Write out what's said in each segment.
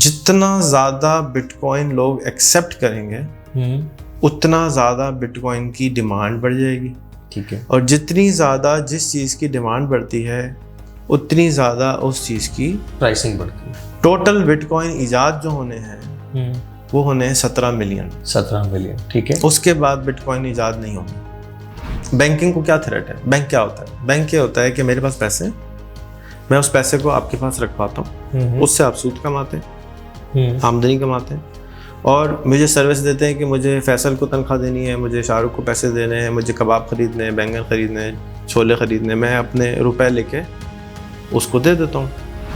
جتنا زیادہ but coin لوگ ایکسیپٹ کریں گے اتنا زیادہ بٹ کوائن کی ڈیمانڈ بڑھ جائے گی. ٹھیک ہے. اور جتنی زیادہ جس چیز کی ڈیمانڈ بڑھتی ہے اتنی زیادہ اس چیز کی پرائسنگ بڑھتی ہے. ٹوٹل بٹ کوائن ایجاد جو ہونے ہیں وہ ہونے ہیں 17 ملین. 17 ملین. ٹھیک ہے. اس کے بعد بٹ کوائن ایجاد نہیں ہوگی. بینکنگ کو کیا تھریٹ ہے؟ بینک کیا ہوتا ہے؟ بینک یہ ہوتا ہے کہ میرے پاس پیسے، میں اس پیسے کو آپ کے پاس رکھ پاتا ہوں، اس سے آپ سود کماتے ہیں، آمدنی کماتے ہیں، اور مجھے سروس دیتے ہیں کہ مجھے فیصل کو تنخواہ دینی ہے، مجھے شاہ رخ کو پیسے دینے ہیں، مجھے کباب خریدنے ہیں، بینگن خریدنے ہیں، چھولے خریدنے ہیں، میں اپنے روپے لے کے اس کو دے دیتا ہوں.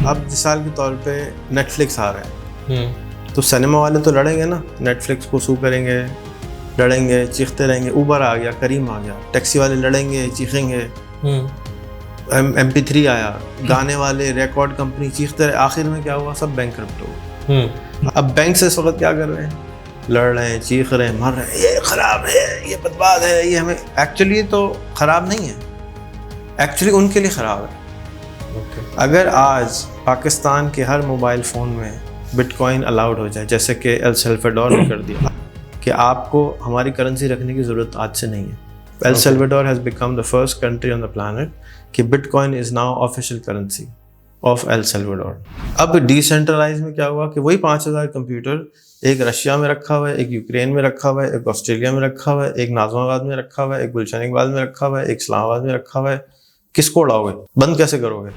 اب مثال کے طور پہ نیٹ فلکس آ رہا ہے تو سنیما والے تو لڑیں گے نا، نیٹ فلکس کو سو کریں گے، لڑیں گے، چیختے رہیں گے. اوبر آ گیا، کریم آ گیا، ٹیکسی والے لڑیں گے، چیخیں گے. MP3 آیا، گانے والے، ریکارڈ کمپنی چیختے رہے. آخر میں کیا ہوا؟ سب بینکرپٹ ہو گئے. اب بینک سے اس وقت کیا کر رہے ہیں؟ لڑ رہے ہیں، چیخ رہے ہیں، مر رہے ہیں، یہ خراب ہے، یہ بدباد ہے، یہ ہمیں. ایکچولی تو خراب نہیں ہے، ایکچولی ان کے لیے خراب ہے. اگر آج پاکستان کے ہر موبائل فون میں بٹ کوائن الاؤڈ ہو جائے، جیسے کہ ایل سیلواڈور نے کر دیا کہ آپ کو ہماری کرنسی رکھنے کی ضرورت آج سے نہیں ہے. El Salvador has become the first country on the planet کہ bitcoin is now official currency of El Salvador. اب ڈی سینٹرلائز میں کیا ہوا کہ وہی 5000 کمپیوٹر ایک رشیا میں رکھا ہوا ہے، ایک یوکرین میں رکھا ہوا ہے، ایک آسٹریلیا میں رکھا ہوا ہے، ایک ناظم آباد میں رکھا ہوا ہے، ایک گلشن اقبال میں رکھا ہوا ہے، ایک اسلام آباد میں رکھا ہوا ہے. کس کو اڑاؤ گے؟ بند کیسے کرو گے؟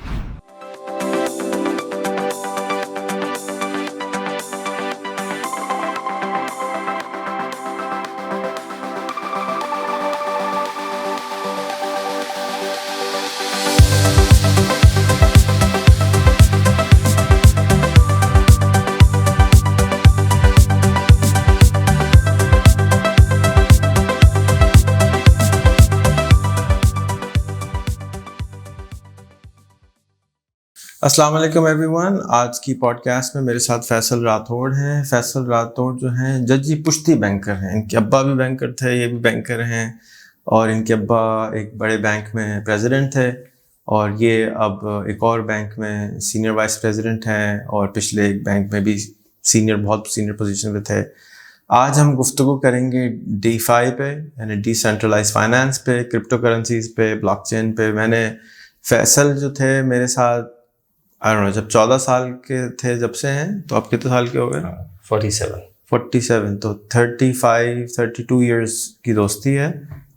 السلام علیکم ایوری ون. آج کی پوڈ کاسٹ میں میرے ساتھ فیصل راتھوڑ ہیں. فیصل راتھوڑ جو ہیں ججی پشتی بینکر ہیں. ان کے ابا بھی بینکر تھے، یہ بھی بینکر ہیں، اور ان کے ابا ایک بڑے بینک میں پریزیڈنٹ تھے، اور یہ اب ایک اور بینک میں سینئر وائس پریزیڈنٹ ہیں، اور پچھلے ایک بینک میں بھی بہت سینئر پوزیشن پہ تھے. آج ہم گفتگو کریں گے DeFi پہ، یعنی ڈی سینٹرلائز فائنانس پہ، کرپٹو کرنسیز پہ، بلاک چین پہ. میں نے فیصل جو تھے میرے ساتھ جب 14 سال کے تھے جب سے ہیں، تو آپ کتنے سال کے ہو گئے؟ 47. تو 32 ایئرس کی دوستی ہے.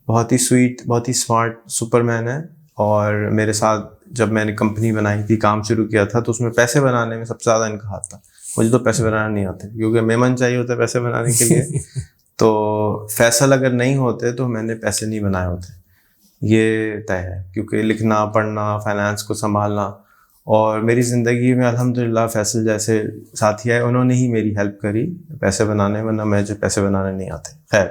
بہت ہی سویٹ، بہت ہی اسمارٹ سپر مین ہے. اور میرے ساتھ جب میں نے کمپنی بنائی تھی، کام شروع کیا تھا، تو اس میں پیسے بنانے میں سب سے زیادہ ان کا ہاتھ تھا. مجھے تو پیسے بنانا نہیں آتے، کیونکہ میمن چاہیے ہوتا ہے پیسے بنانے کے لیے. تو فیصل اگر نہیں ہوتے تو میں نے پیسے نہیں بنائے ہوتے، یہ طے ہے. کیونکہ لکھنا، پڑھنا، فائنانس کو سنبھالنا، اور میری زندگی میں الحمدللہ فیصل جیسے ساتھی آئے، انہوں نے ہی میری ہیلپ کری پیسے بنانے، ورنہ مجھے پیسے بنانے نہیں آتے. خیر،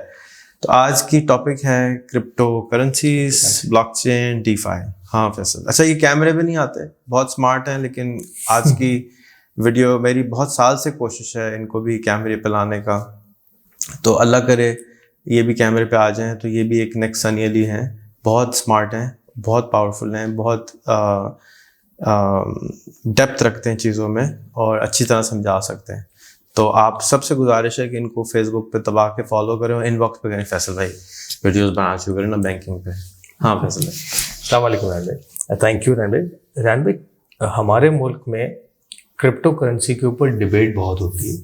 تو آج کی ٹاپک ہے cryptocurrencies, blockchain, DeFi. ہاں فیصل، اچھا یہ کیمرے بھی نہیں آتے، بہت اسمارٹ ہیں، لیکن آج کی ویڈیو میری بہت سال سے کوشش ہے ان کو بھی کیمرے پہ لانے کا. تو اللہ کرے یہ بھی کیمرے پہ آ جائیں. تو یہ بھی ایک نیکسٹ سنی علی ہیں، بہت اسمارٹ ہیں، بہت پاورفل ہیں، بہت ڈیپتھ رکھتے ہیں چیزوں میں، اور اچھی طرح سمجھا سکتے ہیں. تو آپ سب سے گزارش ہے کہ ان کو فیس بک پہ دبا کے فالو کریں، اور ان باکس پہ کریں فیصل بھائی ویڈیوز بنانا شروع کریں نا بینکنگ پہ. ہاں فیصل بھائی. السلام علیکم رحان بھائی. تھینک یو رحان بھائی. رحان بھائی، ہمارے ملک میں کرپٹو کرنسی کے اوپر ڈبیٹ بہت ہوتی ہے،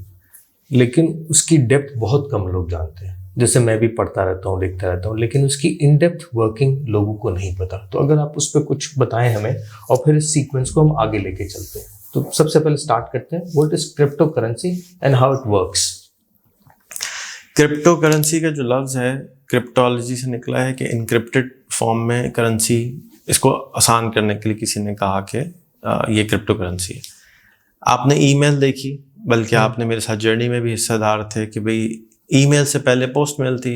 لیکن اس کی ڈیپتھ بہت کم لوگ جانتے ہیں. جیسے میں بھی پڑھتا رہتا ہوں، لکھتا رہتا ہوں، لیکن اس کی ان ڈیپتھ ورکنگ لوگوں کو نہیں پتا. تو اگر آپ اس پہ کچھ بتائیں ہمیں، اور پھر اس سیکوینس کو ہم آگے لے کے چلتے ہیں. تو سب سے پہلے اسٹارٹ کرتے ہیں، what is crypto currency and how it works. Crypto currency کا جو لفظ ہے کرپٹولوجی سے نکلا ہے، کہ انکرپٹڈ فارم میں کرنسی. اس کو آسان کرنے کے لیے کسی نے کہا کہ یہ کرپٹو کرنسی ہے. آپ نے ای میل دیکھی، بلکہ آپ نے میرے ساتھ جرنی میں بھی حصہ دار تھے کہ بھئی ای میل سے پہلے پوسٹ میل تھی.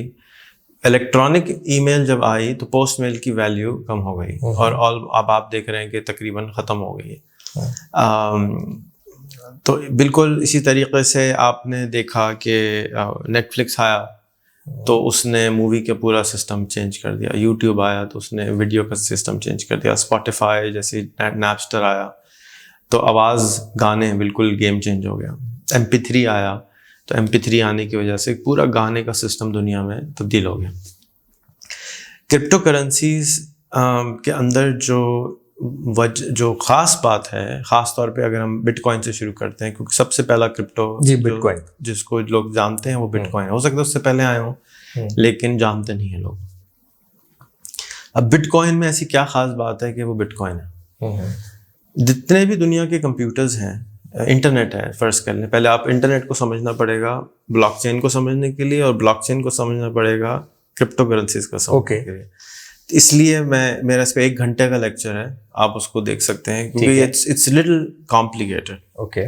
الیکٹرانک ای میل جب آئی تو پوسٹ میل کی ویلیو کم ہو گئی، اور اب آپ دیکھ رہے ہیں کہ تقریباً ختم ہو گئی ہے. تو بالکل اسی طریقے سے آپ نے دیکھا کہ نیٹ فلکس آیا تو اس نے مووی کا پورا سسٹم چینج کر دیا. یوٹیوب آیا تو اس نے ویڈیو کا سسٹم چینج کر دیا. اسپوٹیفائی جیسے نیپسٹر آیا تو آواز، گانے، بالکل گیم چینج ہو گیا. MP3 آیا, تو MP3 آنے کی وجہ سے پورا گانے کا سسٹم دنیا میں تبدیل ہو گیا. کرپٹو کرنسیز کے اندر جو خاص بات ہے, خاص طور پہ اگر ہم بٹ کوائن سے شروع کرتے ہیں, کیونکہ سب سے پہلا کرپٹو بٹ کوائن جس کو لوگ جانتے ہیں وہ بٹ کوائن. ہو سکتا ہے اس سے پہلے آئے ہوں لیکن جانتے نہیں ہیں لوگ. اب بٹ کوائن میں ایسی کیا خاص بات ہے کہ وہ بٹ کوائن ہے؟ جتنے بھی دنیا کے کمپیوٹرز ہیں, انٹرنیٹ ہے فرض کر لیں, پہلے آپ انٹرنیٹ کو سمجھنا پڑے گا بلاک چین کو سمجھنے کے لیے, اور بلاک چین کو سمجھنا پڑے گا کرپٹو کرنسیز کو سمجھنے کے لیے. اس لیے میرا اس پہ 1 گھنٹے کا لیکچر ہے, آپ اس کو دیکھ سکتے ہیں, کیونکہ اٹس لٹل کمپلیکیٹڈ. اوکے,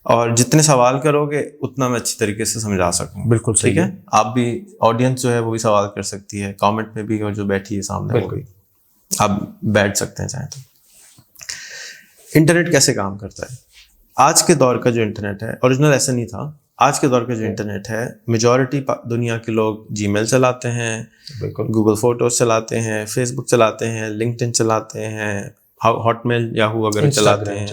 اور جتنے سوال کرو گے اتنا میں اچھی طریقے سے سمجھا سکوں. بالکل ٹھیک ہے. آپ بھی, آڈینس جو ہے وہ بھی سوال کر سکتی ہے کامنٹ میں بھی, اور جو بیٹھی ہے سامنے وہ بھی, آپ بیٹھ سکتے ہیں چاہیں تو. انٹرنیٹ کیسے کام کرتا ہے؟ آج کے دور کا جو انٹرنیٹ ہے, اوریجنل ایسا نہیں تھا, آج کے دور کا جو انٹرنیٹ ہے, میجورٹی دنیا کے لوگ جی میل چلاتے ہیں, گوگل فوٹوز چلاتے ہیں, فیس بک چلاتے ہیں, لنکڈ ان چلاتے ہیں, ہاٹ میل یاہو وغیرہ چلاتے ہیں,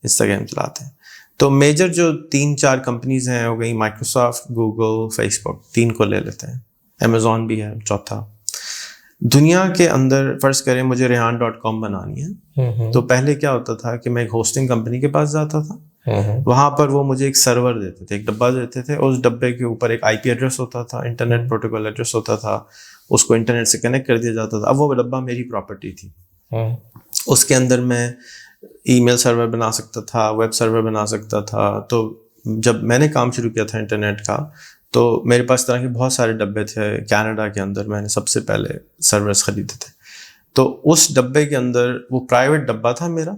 انسٹاگرام چلاتے ہیں. تو میجر جو 3-4 کمپنیز ہیں ہو گئی مائکروسافٹ, گوگل, فیس بک, 3 کو لے لیتے ہیں, امیزون بھی ہے چوتھا. دنیا کے اندر فرض کریں مجھے ریحان.com بنانی ہے, تو پہلے کیا ہوتا تھا کہ میں ایک ہوسٹنگ کمپنی کے پاس جاتا تھا, وہاں پر وہ مجھے ایک سرور دیتے تھے, ایک ڈبہ دیتے تھے, اس ڈبے کے اوپر ایک IP ایڈریس ہوتا تھا, انٹرنیٹ پروٹوکول ایڈریس ہوتا تھا, اس کو انٹرنیٹ سے کنیکٹ کر دیا جاتا تھا. اب وہ ڈبہ میری پراپرٹی تھی, اس کے اندر میں ای میل سرور بنا سکتا تھا, ویب سرور بنا سکتا تھا. تو جب میں نے کام شروع کیا تھا انٹرنیٹ کا, تو میرے پاس طرح کے بہت سارے ڈبے تھے. کینیڈا کے اندر میں نے سب سے پہلے سرورز خریدے تھے. تو اس ڈبے کے اندر وہ پرائیویٹ ڈبہ تھا میرا,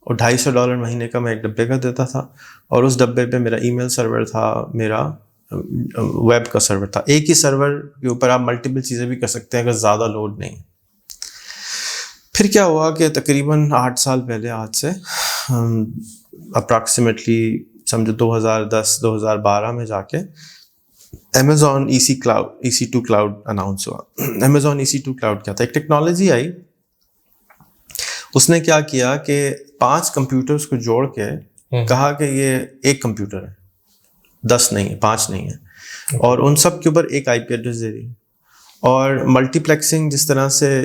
اور $250 مہینے کا میں ایک ڈبے کا دیتا تھا, اور اس ڈبے پہ میرا ای میل سرور تھا, میرا ویب کا سرور تھا. ایک ہی سرور کے اوپر آپ ملٹیپل چیزیں بھی کر سکتے ہیں اگر زیادہ لوڈ نہیں. پھر کیا ہوا کہ تقریباً 8 سال پہلے, آج سے اپراکسیمیٹلی سمجھو 2010-2012 میں جا کے امیزون EC2 کلاؤڈ اناؤنس ہوا. امیزون EC2 کلاؤڈ کیا تھا؟ ایک ٹیکنالوجی آئی, اس نے کیا کیا کہ 5 کمپیوٹرز کو جوڑ کے کہا کہ یہ ایک کمپیوٹر ہے, 10 نہیں ہے, 5 نہیں ہے, اور ان سب کے اوپر ایک IP ایڈریس دے دی. اور ملٹی پلیکسنگ جس طرح سے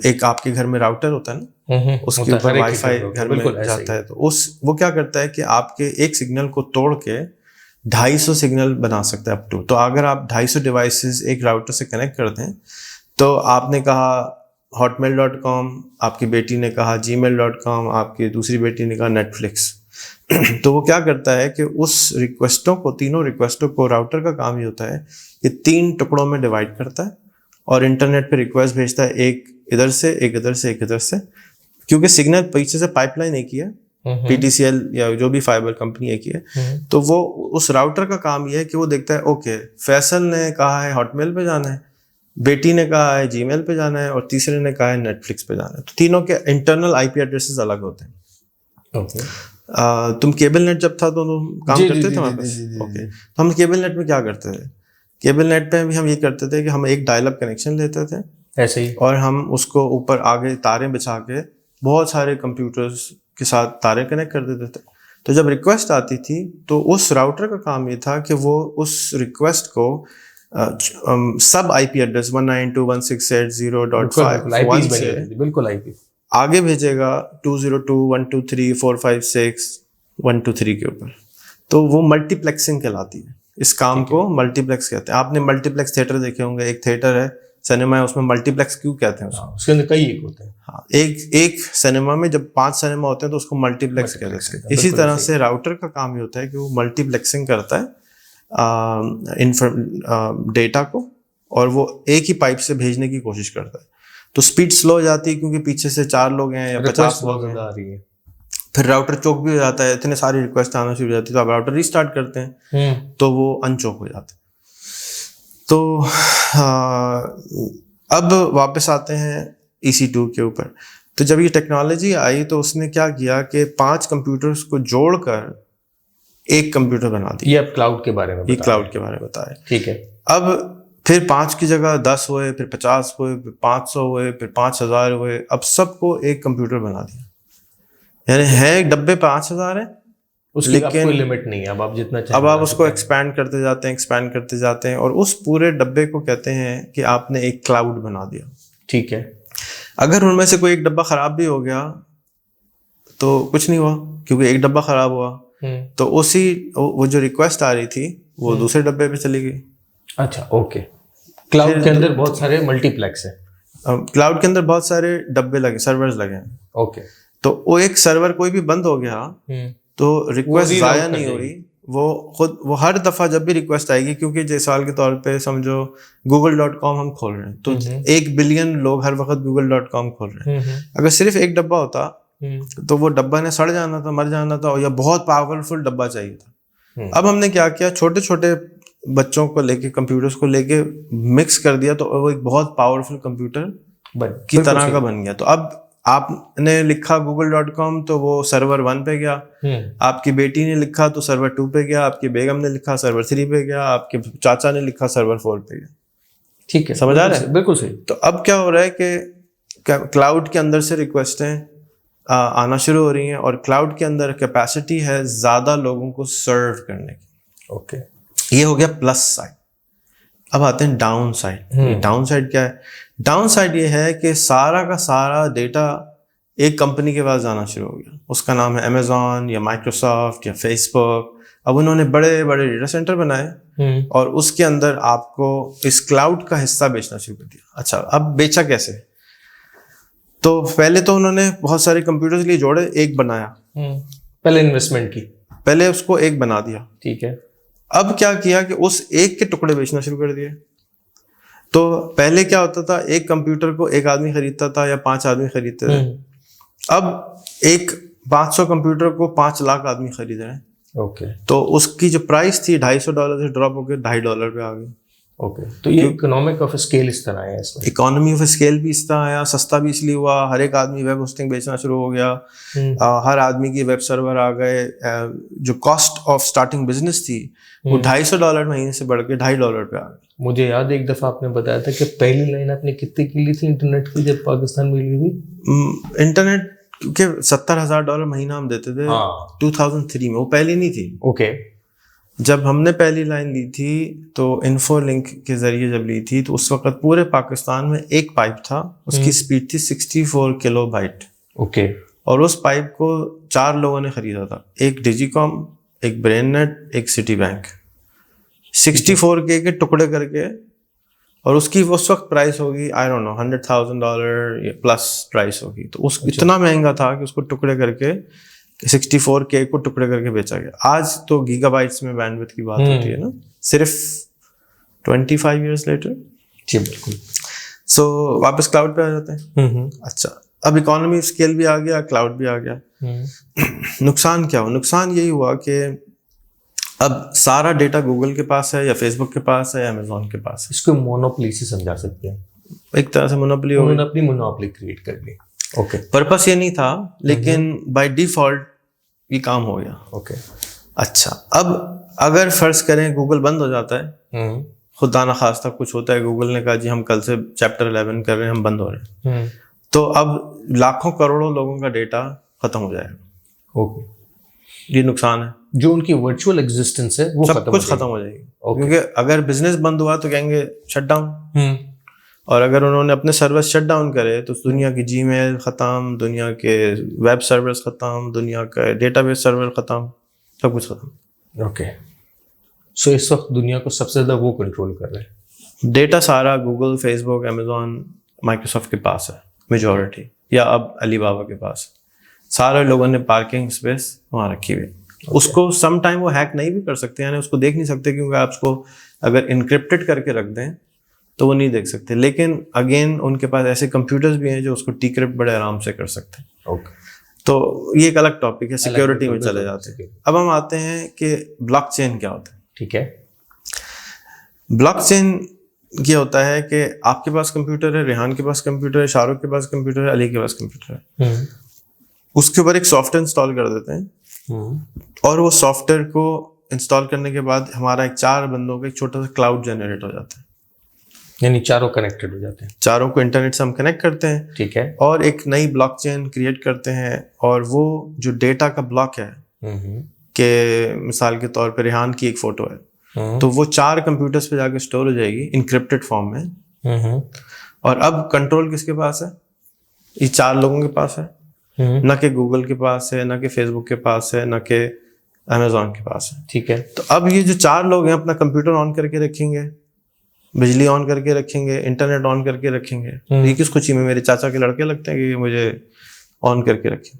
ایک آپ کے گھر میں راؤٹر ہوتا ہے نا, اس کے اوپر وائی فائی گھر میں جاتا ہے, تو وہ کیا کرتا ہے کہ آپ کے ایک سگنل کو توڑ کے 250 سگنل بنا سکتا ہے اپ ٹو. تو اگر آپ 250 ڈیوائسز ایک راؤٹر سے کنیکٹ کر دیں, تو آپ نے کہا hotmail.com, آپ کی بیٹی نے کہا gmail.com, آپ کی دوسری بیٹی نے کہا نیٹفلکس, تو وہ کیا کرتا ہے کہ اس تینوں ریکویسٹوں کو, راؤٹر کا کام یہ ہوتا ہے کہ 3 ٹکڑوں میں ڈیوائڈ کرتا ہے, اور انٹرنیٹ پہ ریکویسٹ بھیجتا ہے, ایک ادھر سے, ایک ادھر سے, ایک ادھر سے, کیونکہ سگنل پیچھے سے پائپ لائن ایک ہی ہے, PTCL یا جو بھی فائبر کمپنی ایک ہی ہے. تو وہ اس راؤٹر کا کام یہ ہے کہ وہ دیکھتا ہے اوکے فیصل نے کہا ہے ہاٹ میل پہ جانا ہے, بیٹی نے کہا ہے جی میل پہ جانا ہے, اور تیسرے نے کہا ہے نیٹفلکس پہ جانا ہے. تو تینوں کے انٹرنل IP ایڈریسز الگ ہوتے ہیں. تم کیبل نیٹ جب تھا تو تم کام کرتے تھے وہاں پہ؟ اوکے, تو ہم کیبل نیٹ میں کیا کرتے تھے؟ کیبل نیٹ پہ بھی ہم یہ کرتے تھے کہ ہم ایک ڈائل اپ کنیکشن لیتے تھے ایسے ہی, اور ہم اس کو اوپر آگے تاریں بچھا کے بہت سارے کمپیوٹرز کے ساتھ تاریں کنیکٹ کر دیتے تھے. تو جب ریکویسٹ آتی تھی تو اس راؤٹر کا کام یہ تھا کہ وہ اس ریکویسٹ کو سب IP ایڈریس 192.168.0.5 سے بالکل IP آگے بھیجے گا 202.123.456.123 کے اوپر. تو وہ ملٹی پلیکسنگ کہلاتی ہے. اس کام کو ملٹی پلیکس کہتے ہیں. آپ نے ملٹی پلیکس تھیٹر دیکھے ہوں گے, ایک تھیٹر ہے سنیما ہے, اس میں ملٹی پلیکس کیوں کہتے ہیں اس کے اندر کئی ایک ہوتے ہیں. ہاں, ایک سنیما میں جب 5 سنیما ہوتے ہیں تو اس کو ملٹی پلیکس کہتے ہیں. اسی طرح سے راؤٹر کا کام یہ ہوتا ہے کہ وہ ملٹی پلیکسنگ کرتا ہے ڈیٹا کو, اور وہ ایک ہی پائپ سے بھیجنے کی کوشش کرتا ہے. تو سپیڈ سلو ہو جاتی ہے کیونکہ پیچھے سے 4 لوگ ہیں یا 50 لوگ ہیں, پھر راؤٹر چوک بھی ہو جاتا ہے, اتنے ساری ریکویسٹ آنا شروع ہو جاتی ہے, تو آپ راؤٹر ریسٹارٹ کرتے ہیں تو وہ ان چوک ہو جاتے ہیں. تو اب واپس آتے ہیں EC2 کے اوپر. تو جب یہ ٹیکنالوجی آئی تو اس نے کیا کیا کہ 5 کمپیوٹرز کو جوڑ کر ایک کمپیوٹر بنا دیا. یہ اب کلاؤڈ کے بارے میں, یہ کلاؤڈ کے بارے میں بتایا. ٹھیک ہے. اب پھر 5 کی جگہ 10 ہوئے, پھر 50 ہوئے, پھر 500 ہوئے, پھر 5000 ہوئے. اب سب کو ایک کمپیوٹر بنا دیا. یعنی ہے ایک ڈبے 5000 ہیں, اس کی کوئی لمٹ نہیں ہے، اب آپ جتنا چاہیں اب آپ اس کو ایکسپینڈ کرتے جاتے ہیں اور اس پورے ڈبے کو کہتے ہیں کہ آپ نے ایک کلاؤڈ بنا دیا. ٹھیک ہے. اگر ان میں سے کوئی ایک ڈبہ خراب بھی ہو گیا تو کچھ نہیں ہوا، کیونکہ ایک ڈبہ خراب ہوا تو وہ جو ریکویسٹ آ رہی تھی وہ دوسرے ڈبے پہ چلی گئی. اچھا اوکے. کلاؤڈ کے اندر بہت سارے ملٹی پلیکس ہیں، کلاؤڈ کے اندر بہت سارے ڈبے لگے، سرورز لگے ہیں. اوکے. تو وہ ایک سرور کوئی بھی بند ہو گیا تو ریکویسٹ ضائع نہیں ہو رہی، وہ ہر دفعہ جب بھی ریکویسٹ آئے گی، کیونکہ مثال کے طور پہ سمجھو google.com ہم کھول رہے ہیں تو 1 بلین لوگ ہر وقت google.com کھول رہے ہیں. اگر صرف ایک ڈبہ ہوتا تو وہ ڈبہ نے سڑ جانا تھا، مر جانا تھا، یا بہت پاورفل ڈبہ چاہیے تھا. اب ہم نے کیا کیا، چھوٹے چھوٹے بچوں کو لے کے، کمپیوٹرز کو لے کے مکس کر دیا تو وہ ایک بہت پاورفل کمپیوٹر کی طرح کا بن گیا. تو اب آپ نے لکھا google.com تو وہ سرور 1 پہ گیا، آپ کی بیٹی نے لکھا تو سرور 2 پہ گیا، آپ کی بیگم نے لکھا سرور 3 پہ گیا، آپ کے چاچا نے لکھا سرور 4 پہ گیا. ٹھیک ہے، سمجھ آ رہا ہے؟ بالکل صحیح. تو اب کیا ہو رہا ہے کہ کلاؤڈ کے اندر سے ریکویسٹیں آنا شروع ہو رہی ہیں اور کلاؤڈ کے اندر کیپیسٹی ہے زیادہ لوگوں کو سرو کرنے کی. اوکے. یہ ہو گیا پلس سائڈ. اب آتے ہیں ڈاؤن سائڈ. ڈاؤن سائڈ کیا ہے؟ ڈاؤن سائڈ یہ ہے کہ سارا کا سارا ڈیٹا ایک کمپنی کے پاس جانا شروع ہو گیا. اس کا نام ہے امیزون یا مائکروسافٹ یا فیس بک. اب انہوں نے بڑے بڑے ڈیٹا سینٹر بنائے اور اس کے اندر آپ کو اس کلاؤڈ کا حصہ بیچنا شروع کر دیا. اچھا اب بیچا کیسے؟ تو پہلے تو انہوں نے بہت سارے کمپیوٹرز لیے جوڑے، ایک بنایا، پہلے انویسٹمنٹ کی، پہلے اس کو ایک بنا دیا. ٹھیک ہے. اب کیا کیا کہ اس ایک کے ٹکڑے بیچنا شروع کر دیے. تو پہلے کیا ہوتا تھا، ایک کمپیوٹر کو ایک آدمی خریدتا تھا یا 5 آدمی خریدتے تھے. اب ایک 500 کمپیوٹر کو 5 لاکھ آدمی خرید رہے ہیں. اوکے. تو اس کی جو پرائس تھی $250 سے ڈراپ ہو کے $2.5 پہ آ گئی. اوکے. تو یہ اکنامک آف اسکیل اس طرح ہے، اس میں اکانومی آف اسکیل بھی اس طرح آیا. سستا بھی اس لیے ہوا، ہر ایک آدمی ویب ہوسٹنگ بیچنا شروع ہو گیا، ہر آدمی کی ویب سرور آ گئے. جو کاسٹ آف اسٹارٹنگ بزنس تھی وہ $250 مہینے سے بڑھ کے $2.5 پہ آ گئی. مجھے یاد ہے ایک دفعہ آپ نے بتایا تھا کہ پہلی لائن آپ نے کتنے کی لی تھی انٹرنیٹ کی جب پاکستان میں لی تھی؟ انٹرنیٹ کیونکہ $70,000 مہینہ ہم دیتے تھے 2003 میں، وہ پہلی نہیں تھی. اوکے. جب ہم نے پہلی لائن لی تھی تو انفو لنک کے ذریعے جب لی تھی تو اس وقت پورے پاکستان میں ایک پائپ تھا، اس کی سپیڈ تھی 64 کلو بائٹ. اوکے. اور اس پائپ کو 4 لوگوں نے خریدا تھا، ایک ڈیجی کام، ایک برین نیٹ، ایک سٹی بینک. 64K کے ٹکڑے کر کے، اور اس کی اس وقت پرائس ہوگی I don't know $100,000 plus price ہوگی. تو اس اتنا مہنگا تھا کہ اس کو ٹکڑے کر کے 64K کو ٹکڑے کر کے بیچا گیا. آج تو گیگا بائٹس میں بینڈ وڈتھ کی بات ہوتی ہے نا، صرف 25 ایئرس لیٹر. جی بالکل. سو واپس کلاؤڈ پہ آ جاتے ہیں. اچھا اب اکانومی اسکیل بھی آ گیا، کلاؤڈ بھی آ گیا. نقصان کیا ہوا؟ نقصان یہی ہوا کہ اب سارا ڈیٹا گوگل کے پاس ہے یا فیس بک کے پاس ہے یا امیزون کے پاس ہے. اس کو مونوپلی سے سمجھا سکتے ہیں، ایک طرح سے مونوپلی انہوں نے اپنی مونوپلی کریٹ کر لی. اوکے. پرپس یہ نہیں تھا لیکن بائی ڈیفالٹ یہ کام ہو گیا. اوکے. اچھا اب اگر فرض کریں گوگل بند ہو جاتا ہے، خدا نخواستہ کچھ ہوتا ہے، گوگل نے کہا جی ہم کل سے چیپٹر 11 کر رہے ہیں، ہم بند ہو رہے ہیں، تو اب لاکھوں کروڑوں لوگوں کا ڈیٹا ختم ہو جائے گا. اوکے. یہ نقصان ہے. جو ان کی ورچوئل ایگزسٹنس ہے وہ سب کچھ ختم ہو جائے گی. کیونکہ اگر بزنس بند ہوا تو کہیں گے شٹ ڈاؤن، اور اگر انہوں نے اپنے سرورس شٹ ڈاؤن کرے تو دنیا کی جی میل ختم، دنیا کے ویب سرورس ختم، دنیا کا ڈیٹا بیس سرور ختم، سب کچھ ختم. اوکے. سو اس وقت دنیا کو سب سے زیادہ وہ کنٹرول کر رہے ہیں. ڈیٹا سارا گوگل، فیس بک، امیزون، مائکروسافٹ کے پاس ہے میجورٹی، یا اب علی بابا کے پاس. سارے لوگوں نے پارکنگ اسپیس وہاں رکھی ہوئی. اس کو سم ٹائم وہ ہیک نہیں بھی کر سکتے، یعنی اس کو دیکھ نہیں سکتے، کیونکہ آپ اس کو اگر انکرپٹڈ کر کے رکھ دیں تو وہ نہیں دیکھ سکتے. لیکن اگین ان کے پاس ایسے کمپیوٹرز بھی ہیں جو اس کو ڈیکرپٹ بڑے آرام سے کر سکتے ہیں. اوکے. تو یہ ایک الگ ٹاپک ہے، سیکیورٹی میں چلے جاتے ہیں. اب ہم آتے ہیں کہ بلاک چین کیا ہوتا ہے. ٹھیک ہے. بلاک چین یہ ہوتا ہے کہ آپ کے پاس کمپیوٹر ہے، ریحان کے پاس کمپیوٹر ہے، شاہ رخ کے پاس کمپیوٹر ہے، علی کے پاس کمپیوٹر ہے. اس کے اوپر ایک سافٹ ویئر انسٹال کر دیتے ہیں، اور وہ سافٹ ویئر کو انسٹال کرنے کے بعد ہمارا ایک 4 بندوں کا ایک چھوٹا سا کلاؤڈ جنریٹ ہو جاتا ہے. یعنی چاروں کنیکٹڈ ہو جاتے ہیں، چاروں کو انٹرنیٹ سے ہم کنیکٹ کرتے ہیں. ٹھیک ہے. اور ایک نئی بلاک چین کریٹ کرتے ہیں، اور وہ جو ڈیٹا کا بلاک ہے کہ مثال کے طور پہ ریحان کی ایک فوٹو ہے تو وہ 4 کمپیوٹرز پہ جا کے اسٹور ہو جائے گی انکرپٹڈ فارم میں. اور اب کنٹرول کس کے پاس ہے؟ یہ 4 لوگوں کے پاس ہے. نہ کہ گوگل کے پاس ہے، نہ کہ فیس بک کے پاس ہے، نہ کہ امیزون کے پاس ہے. ٹھیک ہے. تو اب یہ جو 4 لوگ ہیں اپنا کمپیوٹر آن کر کے رکھیں گے، بجلی آن کر کے رکھیں گے، انٹرنیٹ آن کر کے رکھیں گے. یہ کس خوشی میں میرے چاچا کے لڑکے لگتے ہیں کہ یہ مجھے آن کر کے رکھیں.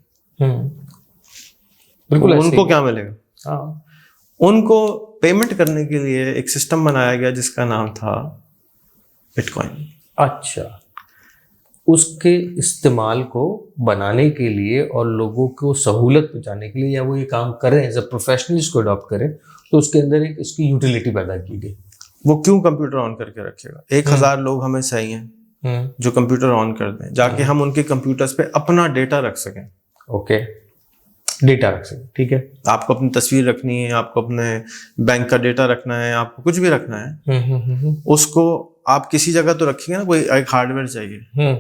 بالکل. ان کو کیا ملے گا؟ ان کو پیمنٹ کرنے کے لیے ایک سسٹم بنایا گیا جس کا نام تھا بٹ کوائن. اچھا. اس کے استعمال کو بنانے کے لیے اور لوگوں کو سہولت پہنچانے کے لیے، یا وہ یہ کام کریں ایز اے پروفیشنل اس کو اڈاپٹ کریں، تو اس کے اندر ایک اس کی یوٹیلیٹی پیدا کی گئی. وہ کیوں کمپیوٹر آن کر کے رکھے گا؟ 1000 لوگ ہمیں صحیح ہیں جو کمپیوٹر آن کر دیں، جا کے ہم ان کے کمپیوٹرز پہ اپنا ڈیٹا رکھ سکیں. اوکے. ڈیٹا رکھ سکیں. ٹھیک ہے. آپ کو اپنی تصویر رکھنی ہے، آپ کو اپنے بینک کا ڈیٹا رکھنا ہے، آپ کو کچھ بھی رکھنا ہے، اس کو آپ کسی جگہ تو رکھیں گے نا. کوئی ایک ہارڈ ویئر چاہیے.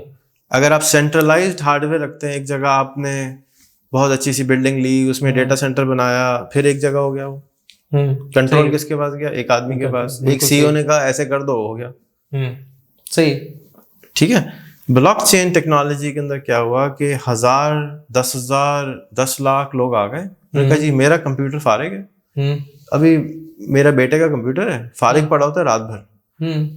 اگر آپ سینٹرلائزڈ ہارڈ ویئر رکھتے ہیں، ایک جگہ آپ نے بہت اچھی سی بلڈنگ لی، اس میں ڈیٹا سینٹر بنایا، پھر ایک جگہ ہو گیا وہ کنٹرول کس کے پاس گیا؟ ایک آدمی کے پاس. ایک سی او نے کہا ایسے کر دو، ہو گیا. صحیح. ٹھیک ہے. بلاک چین ٹیکنالوجی کے اندر کیا ہوا کہ 1000 10,000 10 لاکھ لوگ آ گئے. انہوں نے کہا جی میرا کمپیوٹر فارغ ہے، ابھی میرا بیٹے کا کمپیوٹر ہے، فارغ پڑا ہوتا ہے رات بھر،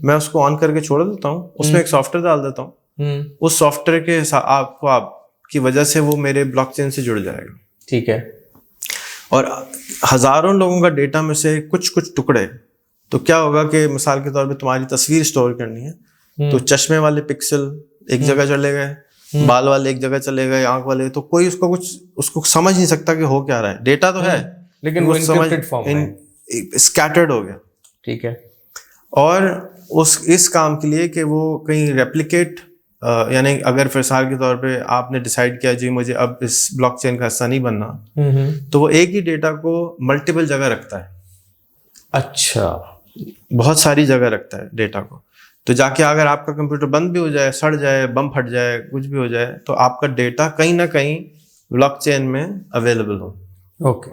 میں اس کو آن کر کے چھوڑ دیتا ہوں، اس میں ایک سافٹ ویئر ڈال دیتا ہوں، اس سافٹ ویئر کے آپ کی وجہ سے وہ میرے بلاک چین سے جڑ جائے گا. ٹھیک ہے. اور ہزاروں لوگوں کا ڈیٹا میں سے کچھ ٹکڑے. تو کیا ہوگا کہ مثال کے طور پہ تمہاری تصویر اسٹور کرنی ہے تو چشمے والے پکسل ایک جگہ چلے گئے، بال والے ایک جگہ چلے گئے، آنکھ والے، تو کوئی اس کو سمجھ نہیں سکتا کہ ہو کیا رہا ہے. ڈیٹا تو ہے لیکن وہ انکرپٹڈ فارم میں اسکیٹرڈ ہو گیا. ٹھیک ہے. اور اس کام کے لیے کہ وہ کہیں ریپلیکیٹ، یعنی اگر مثال کے طور پہ آپ نے ڈیسائیڈ کیا جی مجھے اب اس بلاک چین کا حصہ نہیں بننا، تو وہ ایک ہی ڈیٹا کو ملٹیپل جگہ رکھتا ہے. اچھا. بہت ساری جگہ رکھتا ہے ڈیٹا کو. تو جا کے اگر آپ کا کمپیوٹر بند بھی ہو جائے، سڑ جائے، بم پھٹ جائے، کچھ بھی ہو جائے، تو آپ کا ڈیٹا کہیں نہ کہیں بلاک چین میں اویلیبل ہو. اوکے.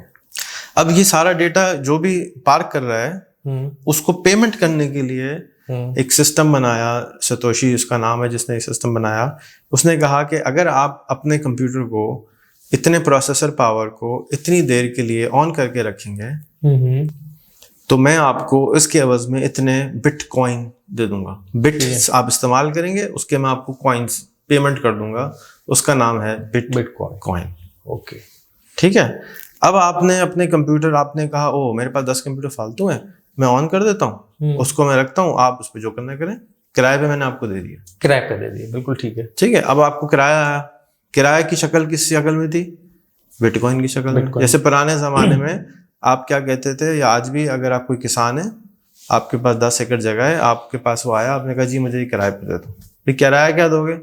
اب یہ سارا ڈیٹا جو بھی پارک کر رہا ہے، اس کو پیمنٹ کرنے کے لیے ایک سسٹم بنایا. ستوشی اس کا نام ہے جس نے یہ سسٹم بنایا. اس نے کہا کہ اگر آپ اپنے کمپیوٹر کو اتنے پروسیسر پاور کو اتنی دیر کے لیے آن کر کے رکھیں گے تو میں آپ کو اس کے عوض میں اتنے بٹ کوائن دے دوں گا. بٹ آپ استعمال کریں گے، اس کے میں آپ کو کوائنس پیمنٹ کر دوں گا. اس کا نام ہے بٹ کوائن. اوکے. ٹھیک ہے. اب آپ نے اپنے کمپیوٹر، آپ نے کہا او میرے پاس 10 کمپیوٹر فالتو ہیں، میں آن کر دیتا ہوں، اس کو میں رکھتا ہوں، آپ اس پہ جو کرنا کریں. کرائے پہ میں نے آپ کو دے دیا. کرائے پہ دے دیا. بالکل ٹھیک ہے. ٹھیک ہے. اب آپ کو کرایہ آیا. کرایہ کی شکل کس شکل میں تھی؟ بٹ کوائن کی شکل میں. جیسے پرانے زمانے میں آپ کیا کہتے تھے، یا آج بھی اگر آپ کوئی کسان ہے، آپ کے پاس 10 ایکڑ جگہ ہے، آپ کے پاس وہ آیا، آپ نے کہا جی مجھے یہ کرائے پہ دے دو. یہ کرایہ کیا دو گے؟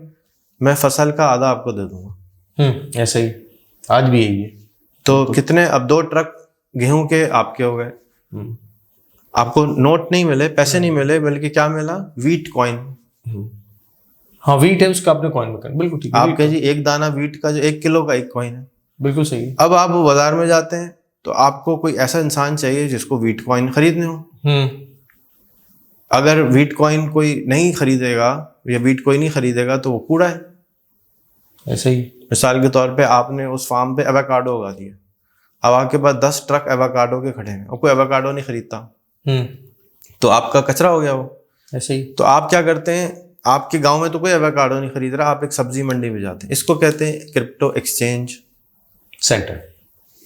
میں فصل کا آدھا آپ کو دے دوں گا. ایسا ہی آج بھی یہی ہے. تو کتنے؟ اب 2 ٹرک گیہوں کے آپ کے ہو گئے. آپ کو نوٹ نہیں ملے، پیسے نہیں ملے، بلکہ کیا ملا؟ Wait coin. ہاں ویٹ ہے اس کا، آپ نے کوائن میں کرنا. بالکل ٹھیک ہے. آپ کہیں جی ایک دانہ ویٹ کا جو 1 کلو کا ایک کوائن ہے. بالکل صحیح. اب آپ بازار میں جاتے ہیں تو آپ کو کوئی ایسا انسان چاہیے جس کو ویٹ کوائن خریدنے ہو. اگر ویٹ کوائن کوئی نہیں خریدے گا یا ویٹ کوئی نہیں خریدے گا تو وہ کوڑا ہے. ایسے ہی مثال کے طور پہ آپ نے اس فارم پہ ایووکاڈو اگا دیا، اب آپ کے پاس 10 ٹرک ایووکاڈو کے کھڑے ہیں اور کوئی ایووکاڈو نہیں خریدتا، تو آپ کا کچرا ہو گیا وہ. ایسے ہی. تو آپ کیا کرتے ہیں، آپ کے گاؤں میں تو کوئی ایووکاڈو نہیں خرید رہا، آپ ایک سبزی منڈی میں جاتے ہیں. اس کو کہتے ہیں کرپٹو ایکسچینج سینٹر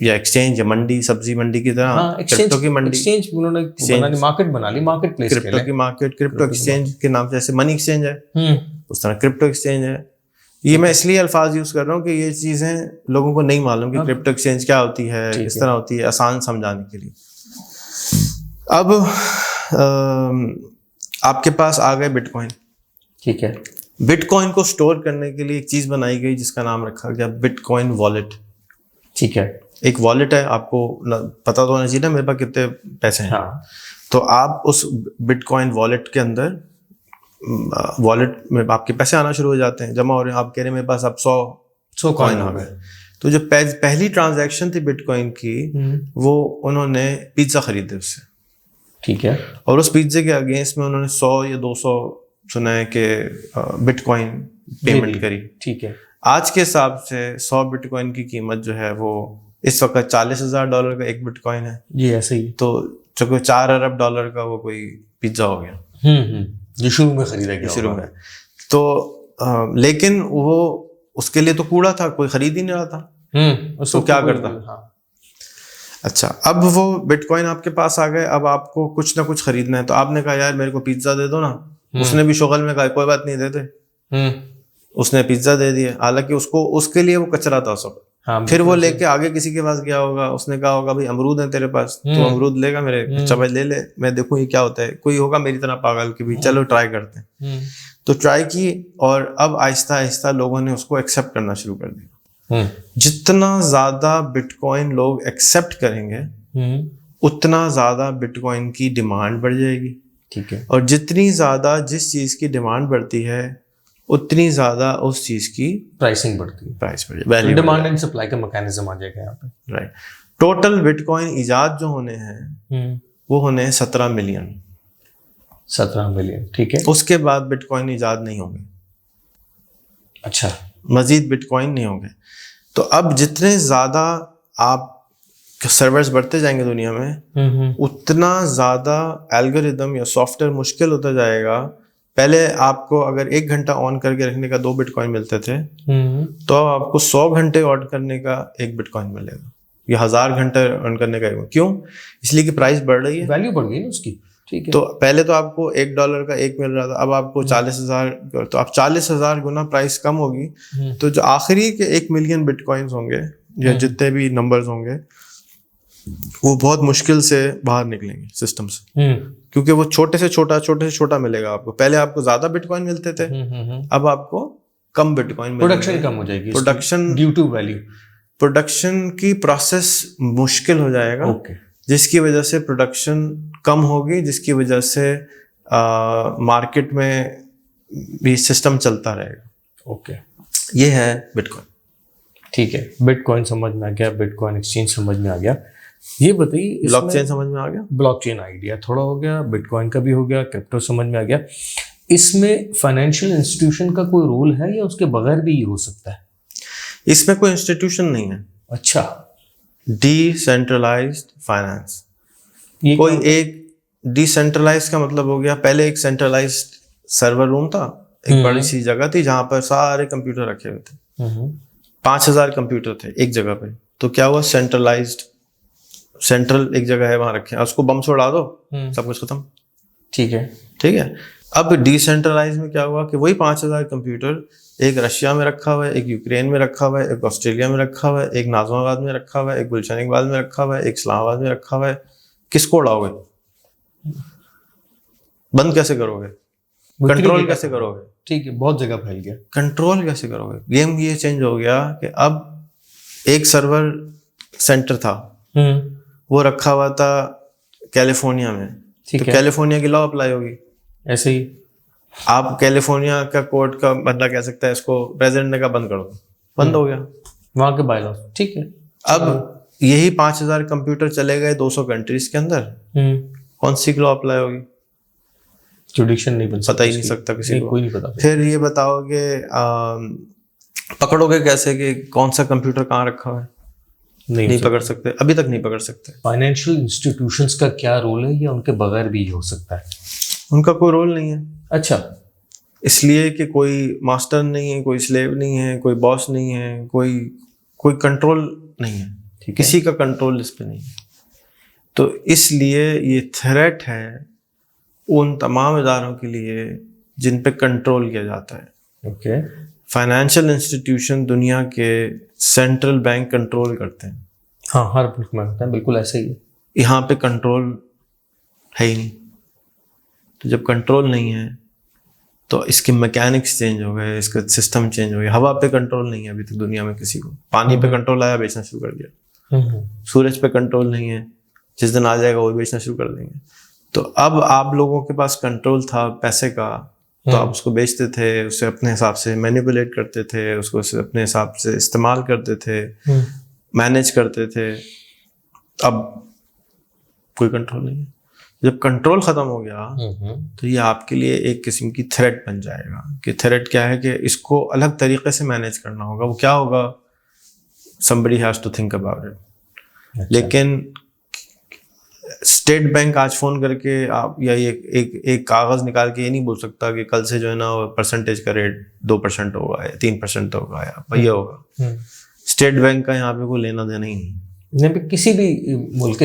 یا ایکسچینج یا منڈی، سبزی منڈی کی طرح. کرپٹو کی منڈی، ایکسچینج انہوں نے مارکیٹ بنا لی، مارکیٹ پلیس. کرپٹو کی مارکیٹ، کرپٹو ایکسچینج کے نام سے، جیسے منی ایکسچینج ہے اس طرح کرپٹو ایکسچینج ہے. یہ میں اس لیے الفاظ یوز کر رہا ہوں کہ یہ چیزیں لوگوں کو نہیں معلوم کہ کرپٹو ایکسچینج کیا ہوتی ہے، اس طرح ہوتی ہے، آسان سمجھانے کے لیے. اب آپ کے پاس آ گئے بٹ کوائن. ٹھیک ہے. بٹ کوائن کو اسٹور کرنے کے لیے ایک چیز بنائی گئی جس کا نام رکھا گیا بٹ کوائن والیٹ. ٹھیک ہے. ایک والیٹ ہے، آپ کو پتہ تو ہونا چاہیے نا میرے پاس کتنے پیسے ہیں. تو آپ اس بٹ کوائن والیٹ کے اندر، والیٹ میں آپ کے پیسے آنا شروع ہو جاتے ہیں، جمع ہو رہے ہیں. آپ کہہ رہے ہیں میرے پاس اب 100 کوائن آ گئے. تو جو پہلی ٹرانزیکشن تھی بٹ کوائن کی وہ انہوں نے پیزا خریدے اس سے, ٹھیک ہے, اور اس پیزے کے اگینسٹ میں انہوں نے 100 یا 200 سنا ہے کہ بٹ کوائن پیمنٹ کری. ٹھیک ہے, آج کے حساب سے 100 بٹ کوائن کی قیمت جو ہے وہ اس وقت $40,000 کا ایک بٹ کوائن ہے. جی ایسے ہی, تو چونکہ $4 ارب کا وہ کوئی پیزا ہو گیا جو شروع میں خریدا گیا شروع میں. تو لیکن وہ اس کے لیے تو کوڑا تھا, کوئی خرید ہی نہیں رہا تھا, تو کیا کرتا. اچھا, اب وہ بٹ کوائن آپ کے پاس آ گئے, اب آپ کو کچھ نہ کچھ خریدنا ہے, تو آپ نے کہا یار میرے کو پیزا دے دو نا. اس نے بھی شغل میں کہا کوئی بات نہیں دیتے, اس نے پیزا دے دیا, حالانکہ اس کے لیے وہ کچرا تھا سب. پھر وہ لے کے آگے کسی کے پاس گیا ہوگا, اس نے کہا ہوگا بھائی امرود ہیں تیرے پاس, تو امرود لے گا میرے, اچھا بھائی لے لے, میں دیکھوں یہ کیا ہوتا ہے. کوئی ہوگا میری طرح پاگل کہ بھی چلو ٹرائی کرتے ہیں, تو ٹرائی کی, اور اب آہستہ آہستہ لوگوں نے اس کو ایکسیپٹ کرنا شروع کر دیا. جتنا زیادہ بٹ کوائن لوگ ایکسیپٹ کریں گے اتنا زیادہ بٹ کوائن کی ڈیمانڈ بڑھ جائے گی. ٹھیک ہے, اور جتنی زیادہ جس چیز کی ڈیمانڈ بڑھتی ہے اتنی زیادہ اس چیز کی پرائسنگ بڑھتی ہے, پرائس بڑھ جائے, ڈیمانڈ اینڈ سپلائی کا میکینزم آ جائے گا یہاں پہ. رائٹ. ٹوٹل بٹ کوائن ایجاد جو ہونے ہیں وہ ہونے ہیں 17 ملین. 17 ملین, ٹھیک ہے. اس کے بعد بٹ کوائن ایجاد نہیں ہوں گے. اچھا, مزید بٹ کوائن نہیں ہوں گے. تو اب جتنے زیادہ آپ سرورز بڑھتے جائیں گے دنیا میں اتنا زیادہ الگوریدم یا سافٹ ویئر مشکل ہوتا جائے گا. پہلے آپ کو اگر 1 گھنٹہ آن کر کے رکھنے کا 2 بٹ کوائن ملتے تھے, تو اب آپ کو 100 گھنٹے آن کرنے کا 1 بٹ کوائن ملے گا, یا 1000 گھنٹے آن کرنے کا. کیوں؟ اس لیے کہ پرائس بڑھ رہی ہے, ویلیو بڑھ گئی نا اس کی. ٹھیک ہے, تو پہلے تو آپ کو $1 کا ایک مل رہا تھا, اب آپ کو 40,000, تو اب 40,000 گنا پرائس کم ہوگی. تو جو آخری کے 1 ملین بٹ کوائنس ہوں گے یا جتنے بھی نمبرز ہوں گے وہ بہت مشکل سے باہر نکلیں گے سسٹم سے, کیونکہ وہ چھوٹے سے چھوٹا ملے گا آپ کو. پہلے آپ کو زیادہ بٹ کوائن ملتے تھے, اب آپ کو کم بٹ کوائن, پروڈکشن کم ہو جائے گی, production due to value, production کی پروسیس مشکل ہو جائے گا, جس کی وجہ سے پروڈکشن کم ہوگی, جس کی وجہ سے مارکیٹ میں بھی سسٹم چلتا رہے گا. اوکے, یہ ہے بٹ کوائن. ٹھیک ہے, بٹ کوائن سمجھ میں آ گیا, بٹ کوائن ایکسچینج سمجھ میں آ گیا. یہ بتائیے, بلاک چین سمجھ میں آ گیا, بلاک چین آئیڈیا تھوڑا ہو گیا, بٹ کوائن کا بھی ہو گیا, کرپٹو سمجھ میں آ گیا. اس میں فائنینشیل انسٹیٹیوشن کا کوئی رول ہے یا اس کے بغیر بھی یہ ہو سکتا ہے؟ اس میں کوئی انسٹیٹیوشن نہیں ہے. اچھا, ڈی سینٹرلائزڈ فائنانس. کوئی ایک ڈی سینٹرلائز کا مطلب ہو گیا, پہلے ایک سینٹرلائزڈ سرور روم تھا, ایک بڑی سی جگہ تھی جہاں پر سارے کمپیوٹر رکھے ہوئے تھے, 5000 کمپیوٹر تھے ایک جگہ پہ. تو کیا ہوا, سینٹرل ایک جگہ ہے وہاں رکھے, اس کو بم سے اڑا دو سب کچھ ختم. ٹھیک ہے, ٹھیک ہے. اب ڈی سینٹرلائز میں کیا ہوا کہ وہی 5000 کمپیوٹر ایک رشیا میں رکھا ہوا ہے, ایک یوکرین میں رکھا ہوا ہے, ایک آسٹریلیا میں رکھا ہوا ہے, ایک ناظم آباد میں رکھا ہوا ہے, ایک گلشن اقبال میں رکھا ہوا ہے, ایک اسلام آباد میں رکھا ہوا ہے. کس کو اڑاؤ گے؟ بند کیسے کرو گے؟ کنٹرول کیسے کرو گے؟ ٹھیک ہے, بہت جگہ پھیل گیا, کنٹرول کیسے کرو گے؟ گیم یہ چینج ہو گیا کہ اب ایک سرور سینٹر تھا, وہ رکھا ہوا تھا کیلیفورنیا میں, تو کیلیفورنیا کی لا اپلائی ہوگی. ایسے ہی آپ کیلیفورنیا کا کورٹ کا بندہ کہہ سکتا ہے اس کو پریزیڈنٹ نے کہا بند کر دو, بند ہو گیا وہاں کے بائی لاز. ٹھیک ہے, اب یہی 5000 کمپیوٹر چلے گئے 200 کنٹریز کے اندر, کون سی لا اپلائی ہوگی؟ جوڈیشن نہیں پتہ ہی نہیں سکتا کسی کو, کوئی نہیں پتا. پھر یہ بتاؤ گے پکڑو گے کیسے کہ کون سا کمپیوٹر کہاں رکھا ہوا ہے؟ نہیں پکڑ سکتے, ابھی تک نہیں پکڑ سکتے. فائنینشیل انسٹیٹیوشنس کا کیا رول ہے یا ان کے بغیر بھی ہو سکتا ہے؟ ان کا کوئی رول نہیں ہے. اچھا, اس لیے کہ کوئی ماسٹر نہیں ہے, کوئی سلیو نہیں ہے, کوئی باس نہیں ہے, کوئی کنٹرول نہیں ہے, کسی کا کنٹرول اس پہ نہیں ہے. تو اس لیے یہ تھریٹ ہے ان تمام اداروں کے لیے جن پہ کنٹرول کیا جاتا ہے. اوکے, فائنینشیل انسٹیٹیوشن دنیا کے سینٹرل بینک کنٹرول کرتے ہیں. ہاں, ہر ملک میں ہوتا ہے, بالکل ایسے ہی ہے. یہاں پہ کنٹرول ہے ہی نہیں. تو جب کنٹرول نہیں ہے تو اس کے میکینکس چینج ہو گئے, اس کا سسٹم چینج ہو گیا. ہوا پہ کنٹرول نہیں ہے ابھی تک دنیا میں کسی کو. پانی پہ کنٹرول آیا, بیچنا شروع کر دیا. سورج پہ کنٹرول نہیں ہے, جس دن آ جائے گا وہ بیچنا شروع کر دیں گے. تو اب آپ لوگوں کے پاس کنٹرول تھا پیسے کا, تو آپ اس کو بیچتے تھے, اسے اپنے حساب سے مینیپولیٹ کرتے تھے, اس کو اپنے حساب سے استعمال کرتے تھے, مینیج کرتے تھے. اب کوئی کنٹرول نہیں ہے. جب کنٹرول ختم ہو گیا تو یہ آپ کے لیے ایک قسم کی تھریٹ بن جائے گا. کہ تھریٹ کیا ہے کہ اس کو الگ طریقے سے مینیج کرنا ہوگا. وہ کیا ہوگا, somebody has to think about it. لیکن اسٹیٹ بینک آج فون کر کے آپ یا ایک کاغذ نکال کے یہ نہیں بول سکتا کہ کل سے جو ہے نا پرسنٹیج کا ریٹ 2% ہوگا یا 3% ہوگا یا یہ ہوگا. اسٹیٹ بینک کا یہاں پہ کوئی لینا دینا ہی نہیں. کسی بھی ملک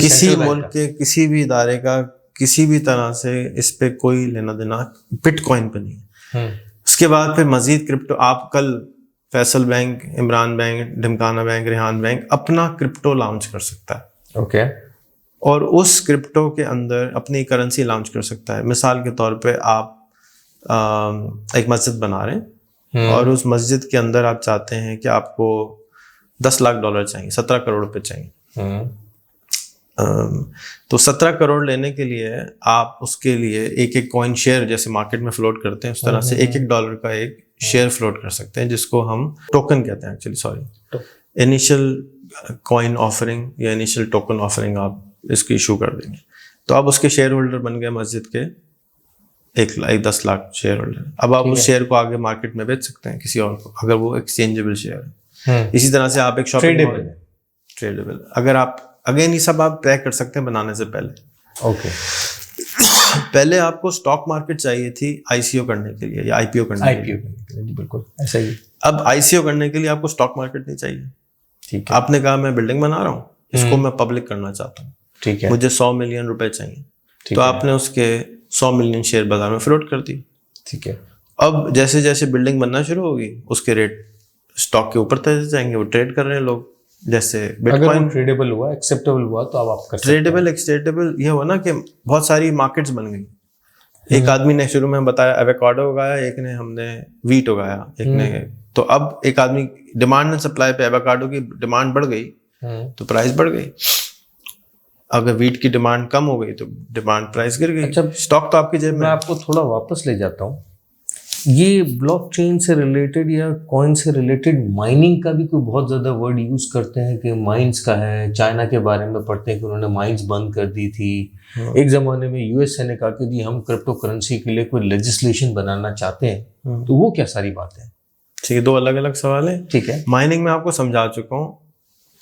کے کسی بھی ادارے کا کسی بھی طرح سے اس پہ کوئی لینا دینا بٹ کوائن پہ نہیں ہے. اس کے بعد پھر مزید کرپٹو, آپ کل فیصل بینک, عمران بینک, ڈھمکانہ بینک, ریحان بینک اپنا کرپٹو لانچ کر سکتا ہے. اوکے. اور اس کرپٹو کے اندر اپنی کرنسی لانچ کر سکتا ہے. مثال کے طور پہ آپ ایک مسجد بنا رہے ہیں اور اس مسجد کے اندر آپ چاہتے ہیں کہ آپ کو $10 لاکھ چاہیے, 17 کروڑ روپے چاہیے. تو 17 کروڑ لینے کے لیے آپ اس کے لیے ایک کوائن شیئر جیسے مارکیٹ میں فلوٹ کرتے ہیں اس طرح سے $1 کا ایک شیئر فلوٹ کر سکتے ہیں, جس کو ہم ٹوکن کہتے ہیں ایکچولی, انیشل کوائن آفرنگ یا انیشل ٹوکن آفرنگ آپ اس کی ایشو کر دیں گے. تو آپ اس کے شیئر ہولڈر بن گئے مسجد کے 10 لاکھ شیئر ہولڈر. اب آپ اس شیئر کو آگے مارکیٹ میں بیچ سکتے ہیں کسی اور کو اگر وہ ایکسچینجیبل شیئر ہے. اسی طرح سے آپ ایک شاپنگ ٹریڈیبل, اگر آپ اگین یہ سب آپ طے کر سکتے ہیں بنانے سے پہلے. اوکے. پہلے آپ کو اسٹاک مارکیٹ چاہیے تھی ICO کرنے کے لیے یا IPO کرنے کے لیے. جی بالکل ایسا ہی. اب ICO کرنے کے لیے آپ کو اسٹاک مارکیٹ نہیں چاہیے. ٹھیک ہے. آپ نے کہا میں بلڈنگ بنا رہا ہوں, اس کو میں پبلک کرنا چاہتا ہوں, ٹھیک ہے, مجھے 100 ملین روپے چاہیے. تو آپ نے اس کے 100 ملین شیئر بازار میں فلوٹ کر دی. ٹھیک ہے. اب جیسے جیسے بلڈنگ بننا شروع ہوگی اس کے ریٹ اسٹاک کے اوپر چلے جائیں گے. وہ ٹریڈ کر رہے ہیں لوگ, جیسے بٹ کوائن ٹریڈیبل ہوا, ایکسیپٹیبل ہوا تو اب آپ ٹریڈیبل ایکسٹیبل. یہ ہوا نا کہ بہت ساری مارکیٹس بن گئی. ایک آدمی نے شروع میں بتایا ایووکاڈو اگایا, ایک نے ہم نے ویٹ اگایا, ایک نے. تو اب ایک آدمی ڈیمانڈ اینڈ سپلائی پہ ایووکاڈو کی ڈیمانڈ بڑھ گئی تو پرائز بڑھ گئی. اگر ویٹ کی ڈیمانڈ کم ہو گئی تو ڈیمانڈ پرائز گر گئی. اچھا, اسٹاک تو آپ کی جیب میں. میں آپ کو تھوڑا واپس لے جاتا ہوں. یہ بلاک چین سے ریلیٹڈ یا کوائن سے ریلیٹڈ مائننگ کا بھی کوئی بہت زیادہ ورڈ یوز کرتے ہیں کہ مائنس کا ہے. چائنا کے بارے میں پڑھتے ہیں کہ انہوں نے مائنس بند کر دی تھی. ایک زمانے میں USA نے کہا کہ جی ہم کرپٹو کرنسی کے لیے کوئی لیجسلیشن بنانا چاہتے ہیں. تو وہ کیا ساری باتیں ہیں؟ ٹھیک ہے, 2 الگ الگ سوال ہیں. ٹھیک ہے. مائننگ میں آپ کو سمجھا چکا ہوں.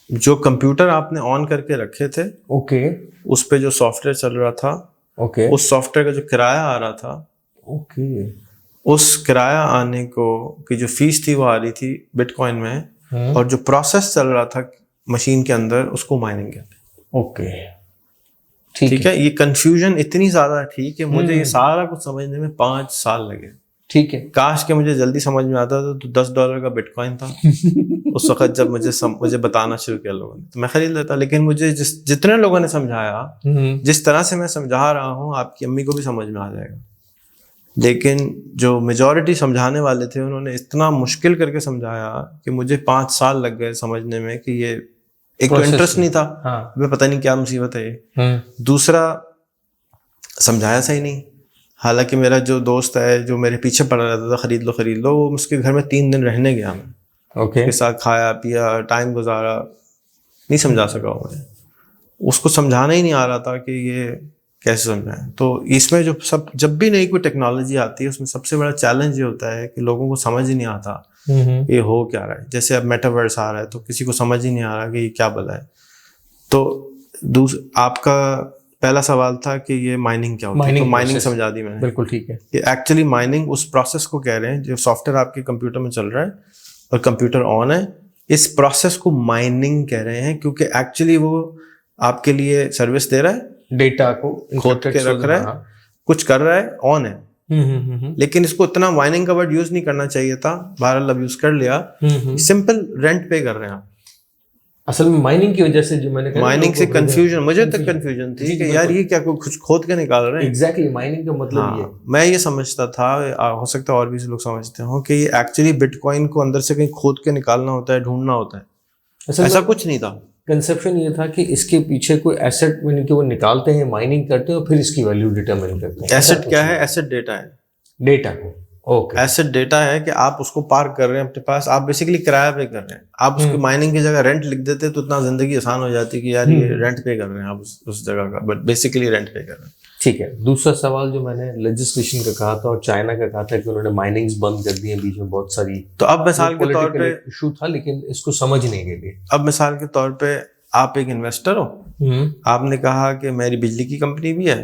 جو کمپیوٹر آپ نے آن کر کے رکھے تھے, اوکے, اس پہ جو سافٹ ویئر چل رہا تھا, اوکے, اس سافٹ ویئر کا جو کرایہ آ رہا تھا, اوکے, اس کرایہ آنے کو کی جو فیس تھی وہ آ رہی تھی بٹ کوائن میں, اور جو پروسیس چل رہا تھا مشین کے اندر اس کو مائننگ کہتے ہیں. اوکے, ٹھیک ہے. یہ کنفیوژن اتنی زیادہ تھی کہ مجھے یہ سارا کچھ سمجھنے میں 5 سال لگے. ٹھیک ہے. کاش کہ مجھے جلدی سمجھ میں آتا تھا. تو $10 کا بٹ کوائن تھا اس وقت جب مجھے بتانا شروع کیا لوگوں نے, تو میں خرید لیتا. لیکن مجھے جتنے لوگوں نے سمجھایا, جس طرح سے میں سمجھا رہا ہوں, آپ کی امی کو بھی سمجھ میں آ جائے گا. لیکن جو میجورٹی سمجھانے والے تھے انہوں نے اتنا مشکل کر کے سمجھایا کہ مجھے 5 سال لگ گئے سمجھنے میں کہ یہ ایک تو انٹرسٹ نہیں تھا, ہمیں پتہ نہیں کیا مصیبت ہے یہ. دوسرا سمجھایا صحیح نہیں. حالانکہ میرا جو دوست ہے جو میرے پیچھے پڑا رہتا تھا خرید لو, وہ اس کے گھر میں 3 دن رہنے گیا. میں اس کے ساتھ کھایا پیا ٹائم گزارا, نہیں سمجھا سکا وہ. مجھے اس کو سمجھانا ہی نہیں آ رہا تھا کہ یہ کیسے سمجھائیں. تو اس میں جب بھی نئی کوئی ٹیکنالوجی آتی ہے اس میں سب سے بڑا چیلنج یہ ہوتا ہے کہ لوگوں کو سمجھ ہی نہیں آتا یہ ہو کیا رہا ہے. جیسے اب میٹاورس آ رہا ہے تو کسی کو سمجھ ہی نہیں آ رہا کہ یہ کیا بلا ہے. تو آپ کا پہلا سوال تھا کہ یہ مائننگ کیا ہوتی ہے, تو مائننگ سمجھا دی میں نے. بالکل ٹھیک ہے. کہ ایکچولی مائننگ اس پروسیس کو کہہ رہے ہیں جو سافٹ ویئر آپ کے کمپیوٹر میں چل رہا ہے اور کمپیوٹر آن ہے, اس پروسیس کو مائننگ کہہ رہے ہیں, کیونکہ ایکچولی وہ آپ کے لیے سروس دے رہا ہے, ڈیٹا کو کھود کے رکھ رہا ہے, کچھ کر رہا ہے, آن ہے. لیکن اس کو اتنا مائننگ کا ورڈ یوز نہیں کرنا چاہیے تھا, بہرحال اب یوز کر لیا. سمپل رینٹ پے کر رہے ہیں آپ. اصل میں مائننگ کی وجہ سے جو میں نے کہا مائننگ سے کنفیوژن, مجھے تک کنفیوژن تھی کہ یار یہ کیا کچھ کھود کے نکال رہے ہیں. ایگزیکٹلی مائننگ کا مطلب یہ, میں یہ سمجھتا تھا, ہو سکتا ہے اور بھی لوگ سمجھتے ہوں کہ یہ ایکچولی بٹ کوائن کو اندر سے کہیں کھود کے نکالنا ہوتا ہے, ڈھونڈنا ہوتا ہے. ایسا کچھ نہیں تھا. کنسیپشن یہ تھا کہ اس کے پیچھے کوئی ایسٹ یعنی کہ وہ نکالتے ہیں, مائننگ کرتے ہیں اور پھر اس کی ویلیو ڈیٹرمن کرتے ہیں. ایسٹ کیا ہے؟ ایسٹ ڈیٹا ہے. ڈیٹا کو اوکے ایسٹ ڈیٹا ہے کہ آپ اس کو پارک کر رہے ہیں اپنے پاس, آپ بیسیکلی کرایہ پہ کر رہے ہیں. آپ اس کو مائننگ کی جگہ رینٹ لکھ دیتے تو اتنا زندگی آسان ہو جاتی کہ یار یہ رینٹ پے کر رہے ہیں آپ اس جگہ کا, بٹ بیسیکلی رینٹ پے کر رہے ہیں. ٹھیک ہے. دوسرا سوال جو میں نے لیجسلیشن کا کہا تھا اور چائنا کا کہا تھا کہ انہوں نے مائننگز بند کر دی ہیں بیچ میں بہت ساری, تو اب مثال کے طور پہ ایشو تھا لیکن اس کو سمجھ نہیں گئے. اب مثال کے طور پہ آپ ایک انویسٹر ہو, آپ نے کہا کہ میری بجلی کی کمپنی بھی ہے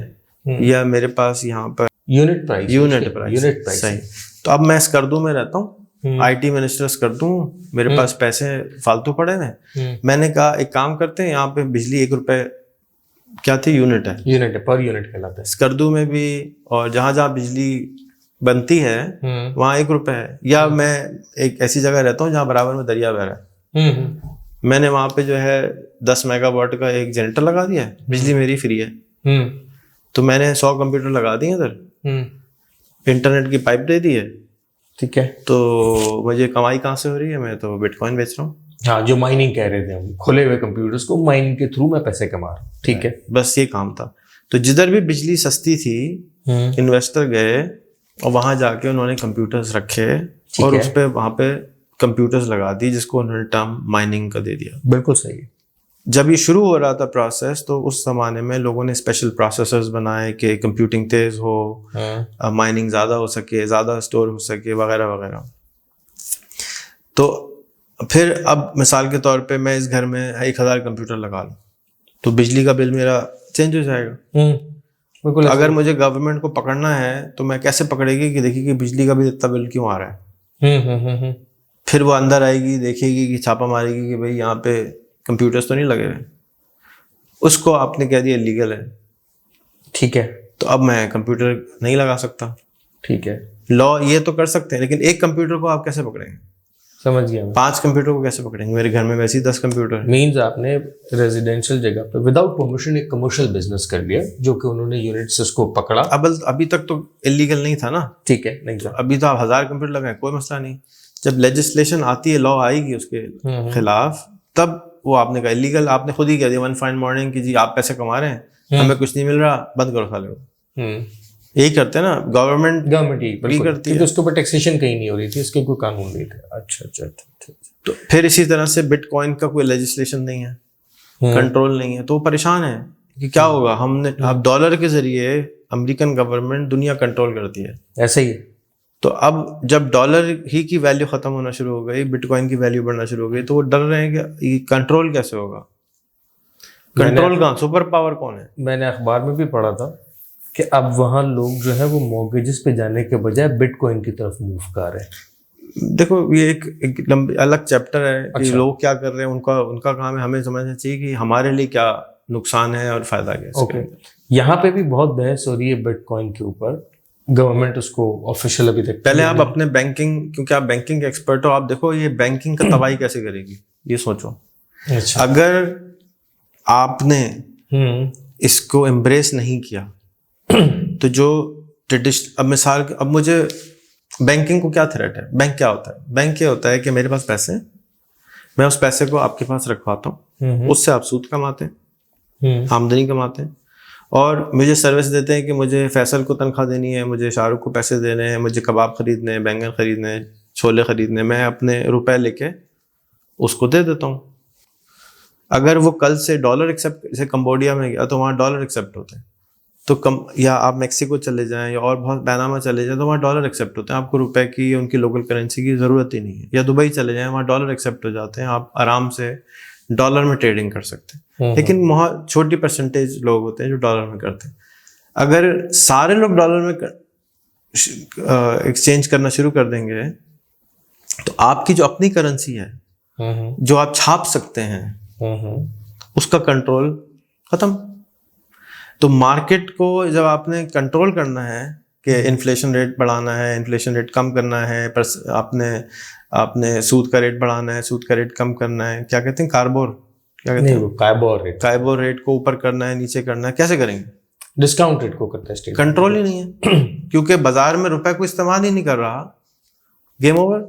یا میرے پاس یہاں پر یونٹ پرائس صحیح, تو اب میں اسکردو میں رہتا ہوں, آئی ٹی منسٹر اسکردو ہوں, میرے پاس پیسے فالتو پڑے ہیں. میں نے کہا ایک کام کرتے ہیں, یہاں پہ بجلی 1 روپے کیا تھی یونٹ ہے, پر یونٹ کہلاتا ہے. اسکردو میں بھی اور جہاں جہاں بجلی بنتی ہے وہاں 1 روپے ہے. یا میں ایک ایسی جگہ رہتا ہوں جہاں برابر میں دریا بہ رہا ہے, میں نے وہاں پہ جو ہے 10 میگا واٹ کا ایک جنریٹر لگا دیا ہے, بجلی میری فری ہے, تو میں نے 100 کمپیوٹر لگا دیے ادھر, انٹرنیٹ کی پائپ دے دی ہے. ٹھیک ہے. تو مجھے کمائی کہاں سے ہو رہی ہے, میں تو بٹ کوائن بیچ رہا ہوں. ہاں, جو مائننگ کہہ رہے تھے ہم, کھلے ہوئے کمپیوٹرز کو مائننگ کے تھرو میں پیسے کما رہا ہوں. ٹھیک ہے, بس یہ کام تھا. تو جدھر بھی بجلی سستی تھی انویسٹر گئے اور وہاں جا کے انہوں نے کمپیوٹرز رکھے اور اس پہ وہاں پہ کمپیوٹرز لگا دی جس کو انہوں نے ٹرم مائننگ کا دے دیا. بالکل صحیح. جب یہ شروع ہو رہا تھا پروسیس تو اس زمانے میں لوگوں نے اسپیشل پروسیسرز بنائے کہ کمپیوٹنگ تیز ہو, مائننگ زیادہ ہو سکے, زیادہ اسٹور ہو سکے وغیرہ وغیرہ. تو پھر اب مثال کے طور پہ میں اس گھر میں 1000 کمپیوٹر لگا لوں تو بجلی کا بل میرا چینج ہو جائے گا. اگر مجھے گورنمنٹ کو پکڑنا ہے تو میں کیسے پکڑے گی کہ دیکھیے کہ بجلی کا بھی اتنا بل کیوں آ رہا ہے. پھر وہ اندر آئے گی, دیکھے گی کہ چھاپا مارے گی کہ بھائی یہاں پہ کمپیوٹرز تو نہیں لگے ہوئے, اس کو آپ نے کہہ دیا لیگل ہے. ٹھیک ہے. تو اب میں کمپیوٹر نہیں لگا سکتا. ٹھیک ہے. لا یہ تو کر سکتے ہیں لیکن ایک کمپیوٹر کو آپ کیسے پکڑیں گے؟ سمجھ گیا. 5 کمپیوٹر کو کیسے پکڑیں گے؟ میرے گھر میں ویسے ہی 10 کمپیوٹر. مینز آپ نے ریزیڈینشیل جگہ پہ وداؤٹ پرمیشن ایک کمرشل بزنس کر لیا جو کہ انہوں نے یونٹس اس کو پکڑا. ابھی تک تو انلیگل نہیں تھا نا. ٹھیک ہے, نہیں تھا. ابھی تو آپ 1000 کمپیوٹر لگائیں کوئی مسئلہ نہیں. جب لیجسلیشن آتی ہے, لا آئے گی اس کے خلاف, تب وہ آپ نے کہا انلیگل. آپ نے خود ہی کہہ دیا ون فائن مارننگ کہ جی آپ پیسے کما رہے ہیں, ہمیں کچھ نہیں مل رہا, بند کرو سالے کو. یہی کرتے ہیں نا گورنمنٹ ہی کرتی ہے. اس کے اوپر ٹیکسیشن کہیں نہیں ہو رہی تھی, اس کے کوئی قانون نہیں تھے. اچھا. تو پھر اسی طرح سے بٹ کوائن کا کوئی لیجسلیشن نہیں ہے, کنٹرول نہیں ہے, تو وہ پریشان ہے کہ کیا ہوگا. ہم نے اب ڈالر کے ذریعے امریکن گورنمنٹ دنیا کنٹرول کرتی ہے. ایسا ہی ہے. تو اب جب ڈالر ہی کی ویلیو ختم ہونا شروع ہو گئی, بٹ کوائن کی ویلیو بڑھنا شروع ہو گئی, تو وہ ڈر رہے ہیں کہ یہ کنٹرول کیسے ہوگا. کنٹرول کہاں, سپر پاور کون ہے؟ میں نے اخبار میں بھی پڑھا تھا کہ اب وہاں لوگ جو ہے وہ مورگیجز پہ جانے کے بجائے بٹ کوائن کی طرف موو کر رہے ہیں. دیکھو یہ ایک لمبی الگ چیپٹر ہے کہ لوگ کیا کر رہے ہیں, ان کا کام ہے. ہمیں سمجھنا چاہیے کہ ہمارے لیے کیا نقصان ہے اور فائدہ کیا. اوکے, یہاں پہ بھی بہت بحث ہو رہی ہے بٹ کوائن کے اوپر. گورنمنٹ اس کو آفیشیل ابھی تک, پہلے آپ اپنے بینکنگ, کیونکہ آپ بینکنگ کے ایکسپرٹ ہو, آپ دیکھو یہ بینکنگ کا تباہی کیسے کرے گی, یہ سوچو. اگر آپ نے اس کو امبریس نہیں کیا تو جو اب مثال, اب مجھے بینکنگ کو کیا تھریٹ ہے, بینک کیا ہوتا ہے؟ بینک یہ ہوتا ہے کہ میرے پاس پیسے ہیں, میں اس پیسے کو آپ کے پاس رکھواتا ہوں, اس سے آپ سود کماتے ہیں, آمدنی کماتے ہیں, اور مجھے سروس دیتے ہیں کہ مجھے فیصل کو تنخواہ دینی ہے, مجھے شاہ رخ کو پیسے دینے ہیں, مجھے کباب خریدنے ہیں, بینگن خریدنے ہیں, چھولے خریدنے, میں اپنے روپے لے کے اس کو دے دیتا ہوں. اگر وہ کل سے ڈالر ایکسیپٹ, جیسے کمبوڈیا میں گیا تو وہاں ڈالر ایکسیپٹ ہوتے ہیں, تو یا آپ میکسیکو چلے جائیں یا اور بہت پیناما چلے جائیں تو وہاں ڈالر ایکسیپٹ ہوتے ہیں, آپ کو روپے کی یا ان کی لوکل کرنسی کی ضرورت ہی نہیں ہے. یا دبئی چلے جائیں, وہاں ڈالر ایکسیپٹ ہو جاتے ہیں, آپ آرام سے ڈالر میں ٹریڈنگ کر سکتے ہیں. لیکن وہاں چھوٹی پرسنٹیج لوگ ہوتے ہیں جو ڈالر میں کرتے ہیں. اگر سارے لوگ ڈالر میں ایکسچینج کرنا شروع کر دیں گے تو آپ کی جو اپنی کرنسی ہے جو آپ چھاپ سکتے ہیں اس کا کنٹرول ختم. تو مارکیٹ کو جب آپ نے کنٹرول کرنا ہے کہ انفلیشن ریٹ بڑھانا ہے, انفلیشن ریٹ کم کرنا ہے, آپ نے سود کا ریٹ بڑھانا ہے, سود کا ریٹ کم کرنا ہے, کیا کہتے ہیں کائبور ریٹ کو اوپر کرنا ہے, نیچے کرنا ہے, کیسے کریں گے؟ ڈسکاؤنٹ ریٹ کو کرتا ہے, کنٹرول ہی نہیں ہے. کیونکہ بازار میں روپے کو استعمال ہی نہیں کر رہا, گیم اوور.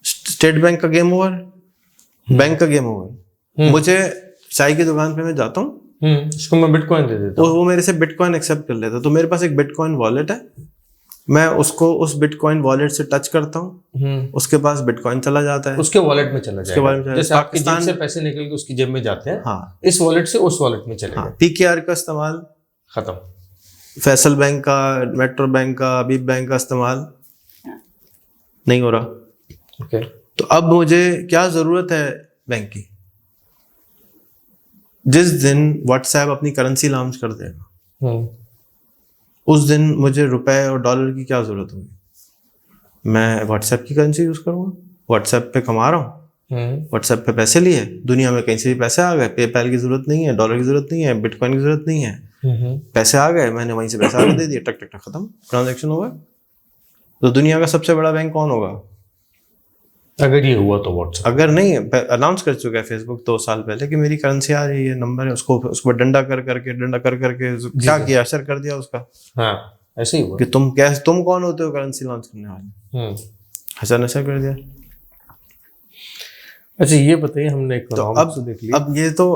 اسٹیٹ بینک کا گیم اوور, بینک کا گیم اوور. مجھے چائے کی دکان پہ میں جاتا ہوں, اس کو میں بٹ کوائن دے دیتا ہوں, وہ میرے سے بٹ کوائن ایکسیپٹ کر لیتا. تو میرے پاس ایک بٹ کوائن والیٹ ہے, میں اس کو اس بٹ کوائن والیٹ سے ٹچ کرتا ہوں, اس کے پاس بٹ کوائن چلا جاتا ہے, اس کے والیٹ میں چلا جائے گا. جیسے آپ کی جیب پاکستان سے پیسے نکل کے اس کی جیب میں جاتے ہیں, ہاں اس والیٹ سے اس والیٹ میں چلے گا. پی کے آر کا استعمال ختم. فیصل بینک کا, میٹرو بینک کا, حبیب بینک کا استعمال نہیں ہو رہا. اوکے, تو اب مجھے کیا ضرورت ہے بینک کی؟ جس دن واٹس ایپ اپنی کرنسی لانچ کر دے گا اس دن مجھے روپے اور ڈالر کی کیا ضرورت ہوگی؟ میں واٹس ایپ کی کرنسی یوز کروں گا. واٹس ایپ پہ کما رہا ہوں, واٹس ایپ پہ پیسے لیے, دنیا میں کہیں سے بھی پیسے آ گئے, پے پیل کی ضرورت نہیں ہے, ڈالر کی ضرورت نہیں ہے, بٹ کوائن کی ضرورت نہیں ہے, پیسے آ گئے, میں نے وہیں سے پیسے آگے دے دیے, ٹک ٹک ٹک ختم, ٹرانزیکشن ہو گیا. تو دنیا کا سب سے بڑا بینک کون ہوگا اگر یہ ہوا تو واٹس ایپ؟ اگر نہیں اناؤنس کر چکا ہے فیس بک 2 سال پہلے کہ میری کرنسی آ رہی ہے, نمبر ہے, اس کو ڈنڈا کر کے کیا کیا, اثر کر دیا اس کا. ہاں ایسے ہی ہوا کہ تم کون ہوتے ہو کرنسی لانچ کرنے والے, اثر نشر کر دیا. اچھا یہ بتائیے, ہم نے اب یہ تو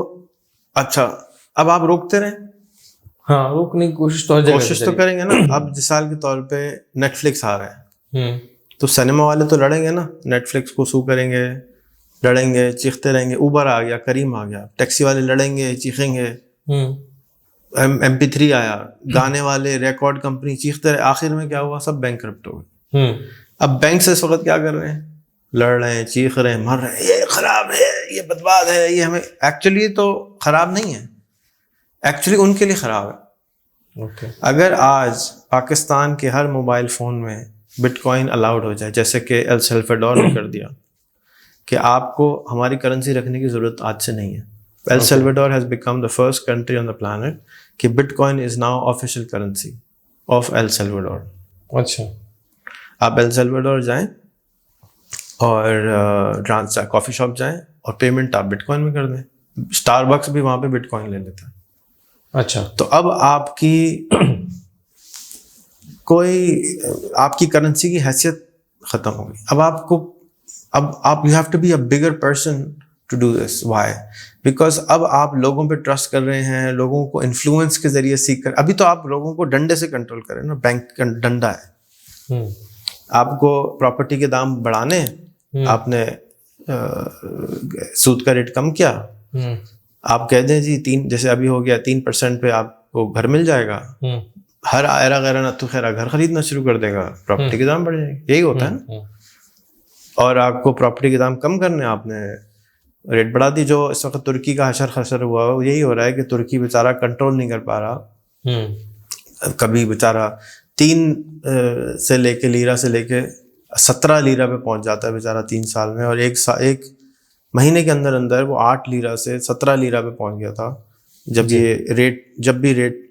اچھا, اب آپ روکتے رہیں, ہاں روکنے کی کوشش تو کریں گے نا. اب مثال کے طور پہ نیٹ فلکس آ رہا ہے, تو سنیما والے تو لڑیں گے نا, نیٹ فلکس کو سو کریں گے, لڑیں گے, چیختے رہیں گے. اوبر آ گیا, کریم آ گیا, ٹیکسی والے لڑیں گے, چیخیں گے. MP3 آیا, گانے والے, ریکارڈ کمپنی چیختے رہے. آخر میں کیا ہوا, سب بینک کرپٹ ہو گئے. اب بینک سے اس وقت کیا کر رہے ہیں, لڑ رہے ہیں, چیخ رہے ہیں, مر رہے ہیں, یہ خراب ہے, یہ بدباد ہے, یہ ہمیں. ایکچولی تو خراب نہیں ہے, ایکچولی ان کے لیے خراب ہے. اگر آج پاکستان کے ہر موبائل فون میں بٹ کوائن الاؤڈ ہو جائے, جیسے کہ ایل سیلواڈور نے کر دیا کہ آپ کو ہماری کرنسی رکھنے کی ضرورت آج سے نہیں ہے. El Salvador has become the first country on the planet کہ bitcoin is now official currency of El Salvador. اچھا, آپ ایل سیلواڈور جائیں اور کافی شاپ جائیں اور پیمنٹ آپ بٹ کوائن میں کر دیں. اسٹار بکس بھی وہاں پہ بٹ کوائن لے لیتا ہے. اچھا, تو اب آپ کی آپ کی کرنسی کی حیثیت ختم ہو گئی. اب آپ you have to be a bigger person to do this. Why? Because اب آپ لوگوں پہ ٹرسٹ کر رہے ہیں, لوگوں کو انفلوئنس کے ذریعے سیکھ کر. ابھی تو آپ لوگوں کو ڈنڈے سے کنٹرول کریں نا, بینک کا ڈنڈا ہے. آپ کو پراپرٹی کے دام بڑھانے, آپ نے سود کا ریٹ کم کیا, آپ کہہ دیں جی 3, جیسے ابھی ہو گیا 3% پہ آپ کو گھر مل جائے گا. ہر آئرہ غیرہ نہ تو خیرہ گھر خریدنا شروع کر دے گا, پراپرٹی کے دام بڑھ جائے گا. یہی ہوتا ہے نا. اور آپ کو پراپرٹی کے دام کم کرنے آپ نے ریٹ بڑھا دی. جو اس وقت ترکی کا حشر خشر ہوا ہے, یہی ہو رہا ہے کہ ترکی بیچارہ کنٹرول نہیں کر پا رہا. کبھی بیچارہ 3 سے لے کے لیرہ سے لے کے 17 لیرہ پہ پہنچ جاتا ہے بیچارہ 3 سال میں, اور ایک مہینے کے اندر اندر وہ 8 لیرہ سے 17 لیرہ پہ پہنچ گیا تھا. جب بھی ریٹ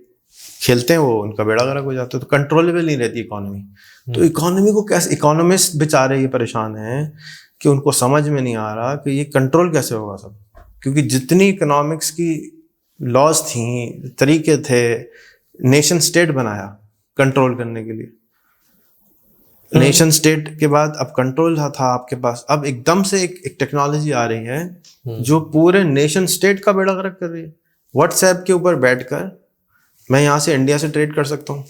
کھیلتے ہیں وہ ان کا بیڑا غرق ہو جاتا ہے. تو کنٹرولبل نہیں رہتی اکانومی. تو اکانومی کو کیسے, اکانومسٹ بیچارے یہ پریشان ہیں کہ ان کو سمجھ میں نہیں آ رہا کہ یہ کنٹرول کیسے ہوگا سب. کیونکہ جتنی اکنامکس کی لاز تھیں, طریقے تھے, نیشن اسٹیٹ بنایا کنٹرول کرنے کے لیے. نیشن اسٹیٹ کے بعد اب کنٹرول تھا آپ کے پاس, اب ایک دم سے ایک ٹیکنالوجی آ رہی ہے جو پورے نیشن اسٹیٹ کا بیڑا غرق کر رہی ہے. واٹس ایپ کے اوپر بیٹھ کر میں یہاں سے انڈیا سے ٹریڈ کر سکتا ہوں.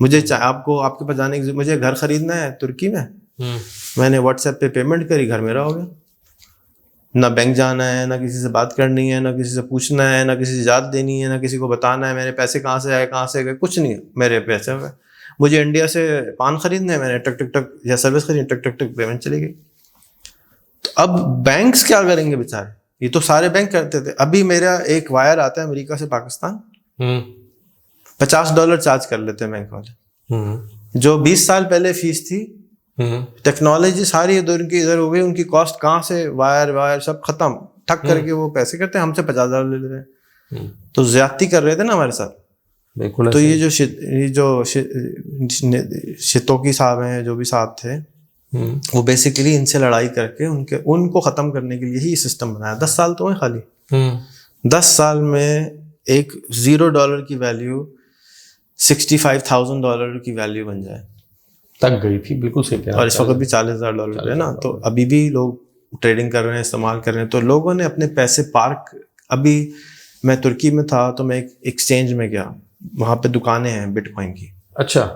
مجھے آپ کے پاس جانے کی, مجھے گھر خریدنا ہے ترکی میں نے واٹس ایپ پہ پیمنٹ کری, گھر میرا ہو گیا. نہ بینک جانا ہے, نہ کسی سے بات کرنی ہے, نہ کسی سے پوچھنا ہے, نہ کسی سے اجازت دینی ہے, نہ کسی کو بتانا ہے میرے پیسے کہاں سے آئے, کہاں سے گئے, کچھ نہیں ہے. میرے پیسے ہوئے. مجھے انڈیا سے پان خریدنا ہے, میں نے ٹک ٹک ٹک یا سروس خریدی, ٹک ٹک ٹک پیمنٹ چلی گئی. تو اب بینکس کیا کریں گے بیچارے؟ یہ تو سارے بینک کرتے تھے. ابھی میرا ایک وائر آتا ہے امریکہ سے پاکستان, $50 چارج کر لیتے ہیں بینک والے. جو 20 سال پہلے فیس تھی, ٹیکنالوجی ساری ادھر کی ادھر ہو گئی, ان کی کاسٹ کہاں سے, وائر سب ختم, ٹھک کر کے وہ پیسے کرتے ہیں, ہم سے $50 لے لیتے ہیں. تو زیادتی کر رہے تھے نا ہمارے ساتھ. تو یہ جو شتوکی صاحب ہیں, جو بھی صاحب تھے, وہ بیسیکلی ان سے لڑائی کر کے ان کو ختم کرنے کے لیے ہی سسٹم بنایا. 10 سال تو ہیں خالی, 10 سال میں ایک $0 کی ویلیو $65,000 کی ویلیو بن جائے. تک گئی تھی, بالکل صحیح کہا. اور اس وقت بھی $40,000 ہے نا. تو ابھی بھی لوگ ٹریڈنگ کر رہے ہیں, استعمال کر رہے ہیں. تو لوگوں نے اپنے پیسے پارک, ابھی میں ترکی میں تھا تو میں ایک ایکسچینج میں گیا, وہاں پہ دکانیں ہیں بٹ کوائن کی. اچھا.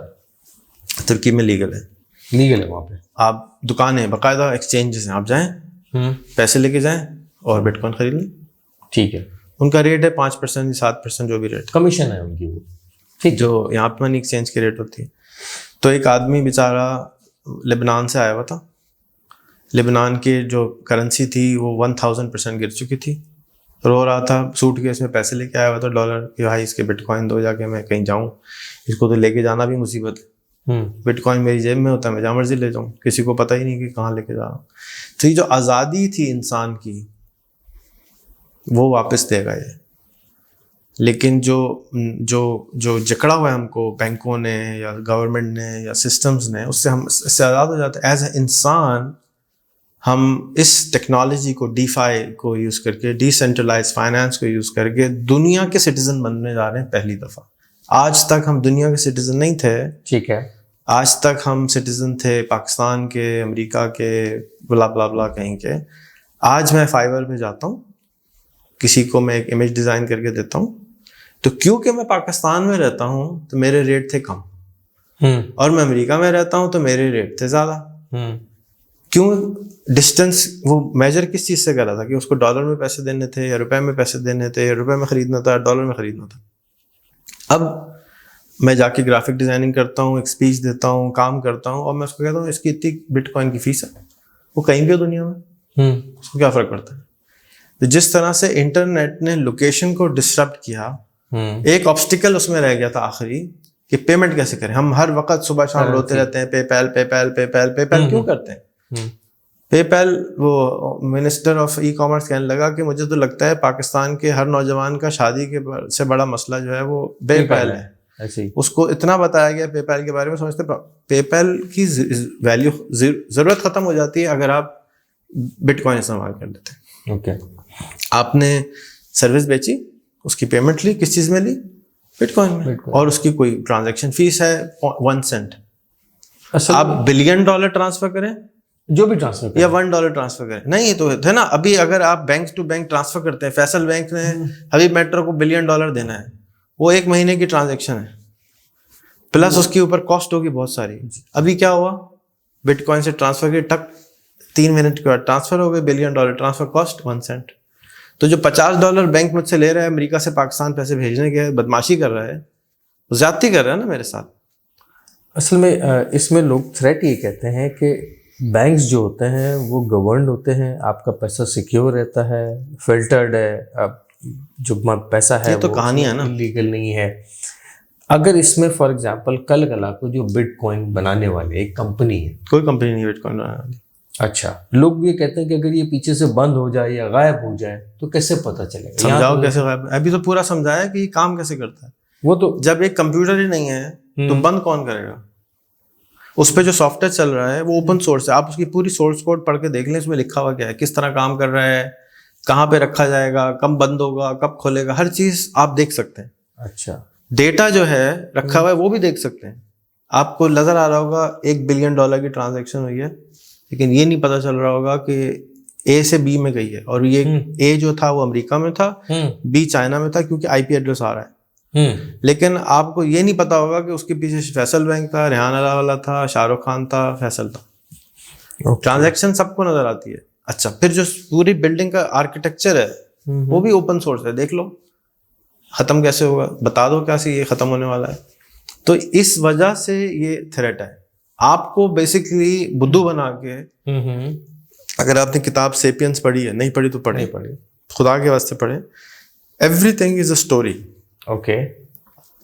ترکی میں لیگل ہے. لیگل ہے وہاں پہ. آپ دکانیں باقاعدہ ایکسچینجز ہیں, آپ جائیں پیسے لے کے جائیں اور بٹ کوائن خرید لیں. ٹھیک ہے. ان کا ریٹ ہے 5% 7% جو بھی ریٹ, کمیشن ہے ان کی وہ. ٹھیک. جو یہاں پہ منی ایکسچینج کی ریٹ ہوتی ہے. تو ایک آدمی بیچارہ لبنان سے آیا ہوا تھا. لبنان کی جو کرنسی تھی وہ 1000% گر چکی تھی. رو رہا تھا, سوٹ کیس میں پیسے لے کے آیا ہوا تھا ڈالر, کہ بھائی اس کے بٹ کوائن دو, جا کے میں کہیں جاؤں, اس کو تو لے کے جانا بھی مصیبت ہے. بٹ کوائن میری جیب میں ہوتا ہے, میں جہاں مرضی لے جاؤں, کسی کو پتہ ہی نہیں کہ کہاں لے کے جا رہا ہوں. تو یہ جو آزادی تھی انسان کی وہ واپس دے گا یہ. لیکن جو جکڑا ہوا ہے ہم کو بینکوں نے یا گورنمنٹ نے یا سسٹمز نے, اس سے ہم اس سے آزاد ہو جاتے ہیں. ایز اے انسان ہم اس ٹیکنالوجی کو, ڈی فائی کو یوز کر کے, ڈی سینٹرلائز فائنانس کو یوز کر کے دنیا کے سٹیزن بننے جا رہے ہیں پہلی دفعہ. آج تک ہم دنیا کے سٹیزن نہیں تھے. ٹھیک ہے. آج تک ہم سٹیزن تھے پاکستان کے, امریکہ کے, بلا بلا بلا کہیں کے. آج میں فائیور پہ جاتا ہوں, کسی کو میں ایک امیج ڈیزائن کر کے دیتا ہوں, تو کیونکہ میں پاکستان میں رہتا ہوں تو میرے ریٹ تھے کم, اور میں امریکہ میں رہتا ہوں تو میرے ریٹ تھے زیادہ. کیوں؟ ڈسٹینس. وہ میجر کس چیز سے کر رہا تھا کہ اس کو ڈالر میں پیسے دینے تھے یا روپے میں پیسے دینے تھے, یا روپے میں خریدنا تھا ڈالر میں خریدنا تھا. اب میں جا کے گرافک ڈیزائننگ کرتا ہوں, ایک اسپیچ دیتا ہوں, کام کرتا ہوں, اور میں اس کو کہتا ہوں اس کی اتنی بٹ کوائن کی فیس ہے, وہ کہیں بھی ہو دنیا میں, اس کو کیا فرق پڑتا ہے. تو جس طرح سے انٹرنیٹ نے لوکیشن کو ڈسٹرپٹ کیا, ایک آبسٹیکل اس میں رہ گیا تھا آخری کہ پیمنٹ کیسے کریں. ہم ہر وقت صبح شام روتے رہتے ہیں پے پیل پے پیل پے پیل پے پیل. کیوں کرتے ہیں پے پیل؟ وہ منسٹر آف ای کامرس کہنے لگا کہ مجھے تو لگتا ہے پاکستان کے ہر نوجوان کا شادی کے سے بڑا مسئلہ جو ہے وہ پے پیل ہے. اس کو اتنا بتایا گیا پے پیل کے بارے میں, سمجھتے پے پیل کی ویلیو, ضرورت ختم ہو جاتی ہے اگر آپ بٹ کوائن استعمال کر دیتے ہیں. اوکے. آپ نے سروس بیچی, اس کی پیمنٹ لی, کس چیز میں لی؟ بٹ کوائن میں, اور اس کی کوئی ٹرانزیکشن فیس ہے 1 سینٹ. آپ $1 بلین ٹرانسفر کریں, جو بھی ٹرانسفر یا $1 ٹرانسفر کریں, نہیں تو ہے نا. ابھی اگر آپ بینک ٹو بینک ٹرانسفر کرتے ہیں, فیصل بینک نے حبیب میٹرو کو $1 بلین دینا ہے, وہ 1 مہینے کی ٹرانزیکشن ہے, پلس اس کے اوپر کاسٹ ہوگی بہت ساری. ابھی کیا ہوا, بٹ کوائن سے ٹرانسفر کی ٹک 3 منٹ کے بعد ٹرانسفر ہو گئے, $1 بلین ٹرانسفر کاسٹ 1 سینٹ. تو جو $50 بینک مجھ سے لے رہا ہے امریکہ سے پاکستان پیسے بھیجنے کے, بدماشی کر رہا ہے, زیادتی کر رہا ہے نا میرے ساتھ. اصل میں اس میں لوگ تھریٹ یہ کہتے ہیں کہ بینکس جو ہوتے ہیں وہ گورنڈ ہوتے ہیں, آپ کا پیسہ سیکیور رہتا ہے, فلٹرڈ ہے, جو پیسہ ہے یہ تو کہانی ہے نا, لیگل نہیں ہے. اگر اس میں فار ایگزامپل کل کلا کو جو بٹ کوائن بنانے والے ایک کمپنی ہے, کوئی کمپنی نہیں بٹ کوائن بنانے والی. اچھا, لوگ یہ کہتے ہیں کہ اگر یہ پیچھے سے بند ہو جائے یا غائب ہو جائے تو کیسے پتہ چلے گا؟ سمجھاؤ کیسے غائب. ابھی تو پورا سمجھایا کہ یہ کام کیسے کرتا ہے. وہ تو جب ایک کمپیوٹر ہی نہیں ہے تو بند کون کرے گا؟ اس پہ جو سافٹ ویئر چل رہا ہے وہ اوپن سورس ہے, آپ اس کی پوری سورس کوڈ پڑھ کے دیکھ لیں, اس میں لکھا ہوا کیا ہے, کس طرح کام کر رہا ہے, کہاں پہ رکھا جائے گا, کب بند ہوگا, کب کھولے گا, ہر چیز آپ دیکھ سکتے ہیں. اچھا, ڈیٹا جو ہے رکھا ہوا ہے وہ بھی دیکھ سکتے ہیں. آپ کو نظر آ رہا ہوگا $1 بلین کی ٹرانزیکشن ہوئی ہے, لیکن یہ نہیں پتا چل رہا ہوگا کہ اے سے بی میں گئی ہے, اور یہ اے جو تھا وہ امریکہ میں تھا, بی چائنا میں تھا, کیونکہ آئی پی ایڈریس آ رہا ہے. لیکن آپ کو یہ نہیں پتا ہوگا کہ اس کے پیچھے فیصل بینک تھا, ریحان والا تھا, شاہ رخ خان تھا, فیصل تھا. ٹرانزیکشن سب کو نظر آتی ہے. اچھا, پھر جو پوری بلڈنگ کا آرکیٹیکچر ہے وہ بھی اوپن سورس ہے, دیکھ لو ختم کیسے ہوگا, بتا دو کیسے یہ ختم ہونے والا ہے. تو اس وجہ سے یہ تھریٹ ہے. آپ کو بیسکلی بدھو بنا کے, اگر آپ نے کتاب سیپینس پڑھی ہے, نہیں پڑھی تو پڑھیں, خدا کے واسطے پڑھیں. Every thing is a story. Okay,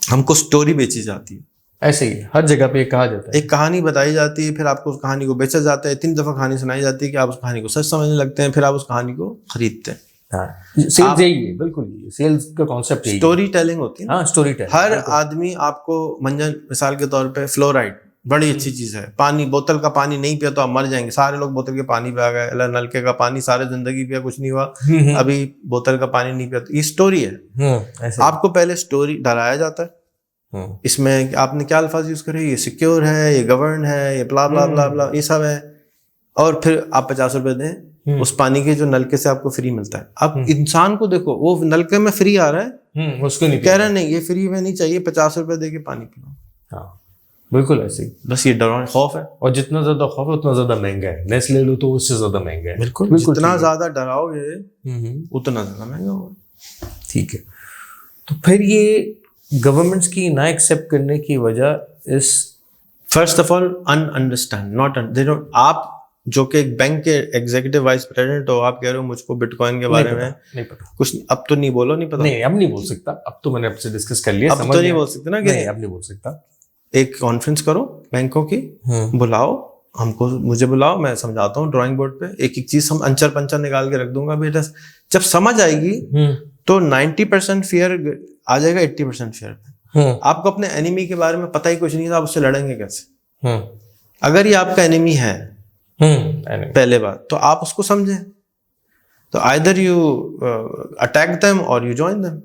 ہم کو اسٹوری بیچی جاتی ہے, ایسے ہی ہر جگہ پہ یہ کہا جاتا ہے, ایک کہانی بتائی جاتی ہے, پھر آپ کو اس کہانی کو بیچا جاتا ہے, 3 دفعہ کہانی سنائی جاتی ہے کہ آپ اس کہانی کو سچ سمجھنے لگتے ہیں, پھر آپ اس کہانی کو خریدتے ہیں. سیلز یہی ہے, بالکل سیلز کا کانسیپٹ یہی ہے, اسٹوری ٹیلنگ ہوتی ہے. ہاں, اسٹوری ٹیلنگ. ہر آدمی آپ کو منجن, مثال کے طور پہ فلورائڈ بڑی اچھی چیز ہے, پانی, بوتل کا پانی نہیں پیا تو آپ مر جائیں گے. سارے لوگ بوتل کے پانی پہ آ گئے, نلکے کا پانی سارے زندگی پیا, کچھ نہیں ہوا, ابھی بوتل کا پانی نہیں پیا. تو یہ اسٹوری ہے. آپ کو پہلے اسٹوری ڈرایا جاتا ہے, اس میں آپ نے کیا الفاظ یوز کرے, یہ سیکیور ہے, یہ گورن ہے, یہ بلا بلا بلا بلا, یہ سب ہے. اور پھر آپ $50 دیں, اس پانی کے جو نلکے سے آپ کو فری ملتا ہے. اب انسان کو دیکھو, وہ نلکے میں فری آ رہا ہے, اس کو نہیں کہہ رہا نہیں یہ فری میں نہیں چاہیے, $50 دے کے پانی پیو. بالکل ایسے ہی. بس یہ ڈراؤ خوف ہے. اور جتنا زیادہ خوف ہے اتنا زیادہ مہنگا ہے. نیس لے لو تو اس سے زیادہ مہنگا ہے. بالکل جتنا زیادہ ڈراؤ گے اتنا زیادہ مہنگا ہوگا. ٹھیک ہے. تو پھر یہ گورنمنٹس کی نہ ایکسیپٹ کرنے کی وجہ اس first of all understand not they don't. آپ جو کہ ایک بینک کے ایگزیکٹو وائس پریزیڈنٹ ہو, آپ کہہ رہے ہو مجھ کو بٹ کوائن کے بارے میں نہیں پتا کچھ. اب تو نہیں بولو, نہیں پتا. نہیں اب نہیں بول سکتا. اب تو میں نے آپ سے ڈسکس کر لیا. اب تو نہیں بول سکتے نا کہ اب نہیں بول سکتا. ایک کانفرنس کرو بینکوں کی, بلاؤ ہم کو, مجھے بلاؤ, میں سمجھاتا ہوں ڈرائنگ بورڈ پہ ایک ایک چیز ہم انچر پنچر نکال کے رکھ دوں گا. بیٹا جب سمجھ آئے گی تو 90% فیئر آ جائے گا 80% فیئر پہ. آپ کو اپنے اینیمی کے بارے میں پتہ ہی کچھ نہیں تھا, آپ اس سے لڑیں گے کیسے؟ اگر یہ آپ کا اینیمی ہے پہلے بات تو آپ اس کو سمجھیں. تو آئدر یو اٹیک دیم اور یو جوائن دیم.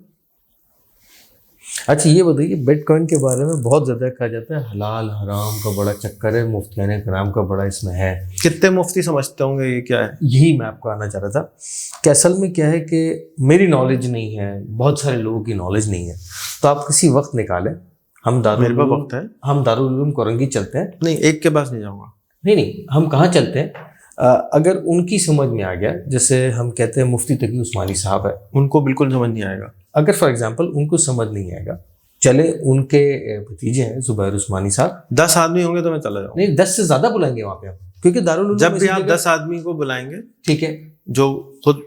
اچھا یہ بتائیے, بٹ کوائن کے بارے میں بہت زیادہ کہا جاتا ہے حلال حرام کا بڑا چکر ہے, مفتیان کرام کا بڑا اس میں ہے. کتنے مفتی سمجھتے ہوں گے یہ کیا ہے؟ یہی میں آپ کو آنا چاہ رہا تھا کہ اصل میں کیا ہے کہ میری نالج نہیں ہے, بہت سارے لوگوں کی نالج نہیں ہے. تو آپ کسی وقت نکالیں, ہم وقت ہے, ہم دارالعلوم کورنگی چلتے ہیں. نہیں ایک کے پاس نہیں جاؤں گا. نہیں ہم کہاں چلتے ہیں, اگر ان کی سمجھ میں آ گیا, جیسے ہم کہتے ہیں مفتی تقی عثمانی صاحب ہے, ان کو بالکل سمجھ نہیں آئے گا. اگر فار ایگزامپل ان کو سمجھ نہیں آئے گا, چلے ان کے بھتیجے ہیں زبیر عثمانی صاحب, 10 آدمی ہوں گے تو میں چلا جاؤں. نہیں 10 سے زیادہ بلائیں گے وہاں پہ ہم, کیونکہ دارالعلوم جب بھی آپ 10 آدمی کو بلائیں گے, ٹھیک ہے, جو خود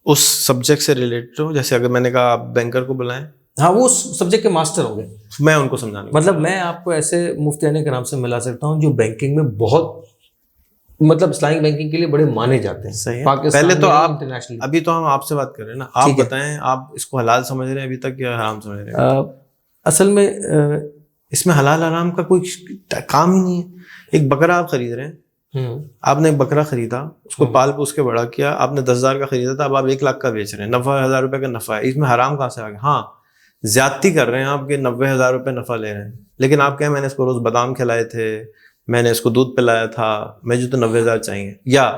اس سبجیکٹ سے ریلیٹڈ ہو, جیسے اگر میں نے کہا آپ بینکر کو بلائیں, ہاں وہ سبجیکٹ کے ماسٹر ہوں گے, میں ان کو سمجھانے, مطلب میں آپ کو ایسے مفتیان کرام سے ملا سکتا ہوں جو بینکنگ میں بہت, مطلب اسلامک بینکنگ کے لیے بڑے مانے جاتے ہیں. صحیح ہے. پہلے تو آپ, ابھی تو ہم آپ سے بات کر رہے ہیں نا, آپ بتائیں آپ اس کو حلال سمجھ رہے ہیں ابھی تک یا حرام سمجھ رہے ہیں؟ اصل میں اس میں حلال حرام کا کوئی کام ہی نہیں ہے. ایک بکرا آپ خرید رہے ہیں, آپ نے ایک بکرا خریدا, اس کو پال پوس کے بڑا کیا, آپ نے 10,000 کا خریدا تھا, اب آپ 1 لاکھ کا بیچ رہے ہیں, 90,000 روپے کا نفع ہے. اس میں حرام کہاں سے آ گیا؟ ہاں زیادتی کر رہے ہیں آپ کے 90,000 روپے نفع لے رہے ہیں, لیکن آپ کہیں میں نے اس کو روز بادام کھلائے تھے, میں نے اس کو دودھ پلایا تھا, مجھے تو 90,000 چاہیے. یا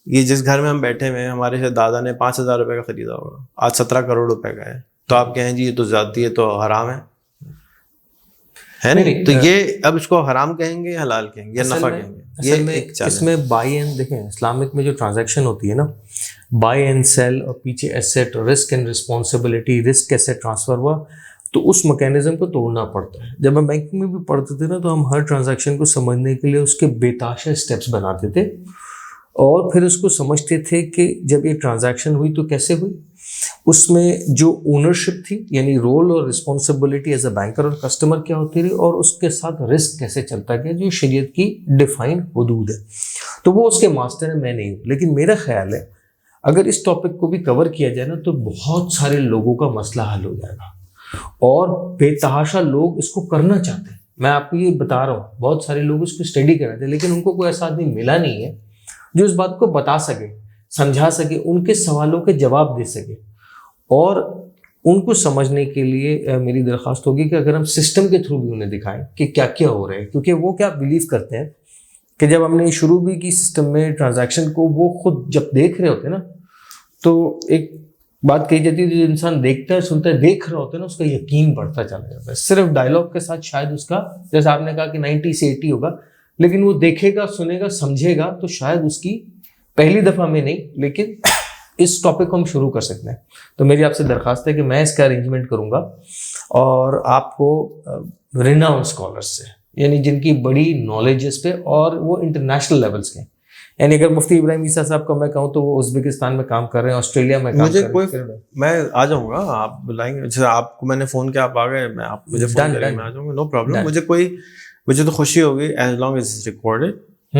یہ جس گھر میں ہم بیٹھے ہوئے ہیں, ہمارے دادا نے 5,000 روپے کا خریدا ہوگا, آج 17 کروڑ روپے کا ہے, تو آپ کہیں جی یہ تو زیادتی ہے, تو حرام ہے نہیں. تو یہ اب اس کو حرام کہیں گے یا حلال کہیں گے یا نفع کہیں گے؟ یہ اس میں بائی اینڈ, دیکھیں اسلامک میں جو ٹرانزیکشن ہوتی ہے نا, بائی اینڈ سیل, اور پیچھے asset, risk and responsibility, risk کیسے ٹرانسفر ہوا, تو اس میکینزم کو توڑنا پڑتا ہے. جب ہم بینکنگ میں بھی پڑھتے تھے نا, تو ہم ہر ٹرانزیکشن کو سمجھنے کے لیے اس کے بےتحاشا اسٹیپس بناتے تھے, اور پھر اس کو سمجھتے تھے کہ جب یہ ٹرانزیکشن ہوئی تو کیسے ہوئی, اس میں جو اونرشپ تھی, یعنی رول اور رسپانسبلٹی ایز اے بینکر اور کسٹمر کیا ہوتی رہی, اور اس کے ساتھ رسک کیسے چلتا گیا, جو شریعت کی ڈیفائن حدود ہے. تو وہ اس کے ماسٹر ہیں, میں نہیں ہوں. لیکن میرا خیال ہے اگر اس ٹاپک کو بھی کور کیا جائے نا, تو بہت سارے لوگوں کا مسئلہ حل ہو جائے گا, اور بے تحاشا لوگ اس کو کرنا چاہتے ہیں. میں آپ کو یہ بتا رہا ہوں, بہت سارے لوگ اس کو اسٹڈی کر رہے تھے, لیکن ان کو کوئی ایسا آدمی ملا نہیں ہے جو اس بات کو بتا سکے, سمجھا سکے, ان کے سوالوں کے جواب دے سکے. اور ان کو سمجھنے کے لیے میری درخواست ہوگی کہ اگر ہم سسٹم کے تھرو بھی انہیں دکھائیں کہ کیا کیا ہو رہا ہے, کیونکہ وہ کیا بلیو کرتے ہیں کہ جب ہم نے شروع بھی کی سسٹم میں ٹرانزیکشن کو, وہ خود جب دیکھ رہے ہوتے ہیں نا, تو ایک بات کہی جاتی ہے, جو انسان دیکھتا ہے, سنتا ہے, دیکھ رہا ہوتا ہے نا, اس کا یقین بڑھتا چلا جاتا ہے. صرف ڈائلاگ کے ساتھ شاید اس کا, جیسے آپ نے کہا کہ 90 سے 80 ہوگا, لیکن وہ دیکھے گا, سنے گا, سمجھے گا, تو شاید اس کی پہلی دفعہ میں نہیں, لیکن اس ٹاپک کو ہم شروع کر سکتے ہیں. تو میری آپ سے درخواست ہے کہ میں اس کا ارینجمنٹ کروں گا, اور آپ کو ریناؤنڈ اسکالرس سے, یعنی جن کی بڑی نالج اس پہ, اور وہ انٹرنیشنل لیولس کے, یعنی اگر مفتی ابراہیم عیسیٰ صاحب کا میں کہوں تو وہ ازبکستان میں کام کر رہے ہیں, آسٹریلیا میں کام کر رہے ہیں. میں آ جاؤں گا, آپ بلائیں گے, جیسے آپ کو میں نے فون کیا, آپ آ گئے, میں آپ مجھے فون کریں, میں آ جاؤں گا, نو پرابلم. مجھے تو خوشی ہوگی as long as it's recorded,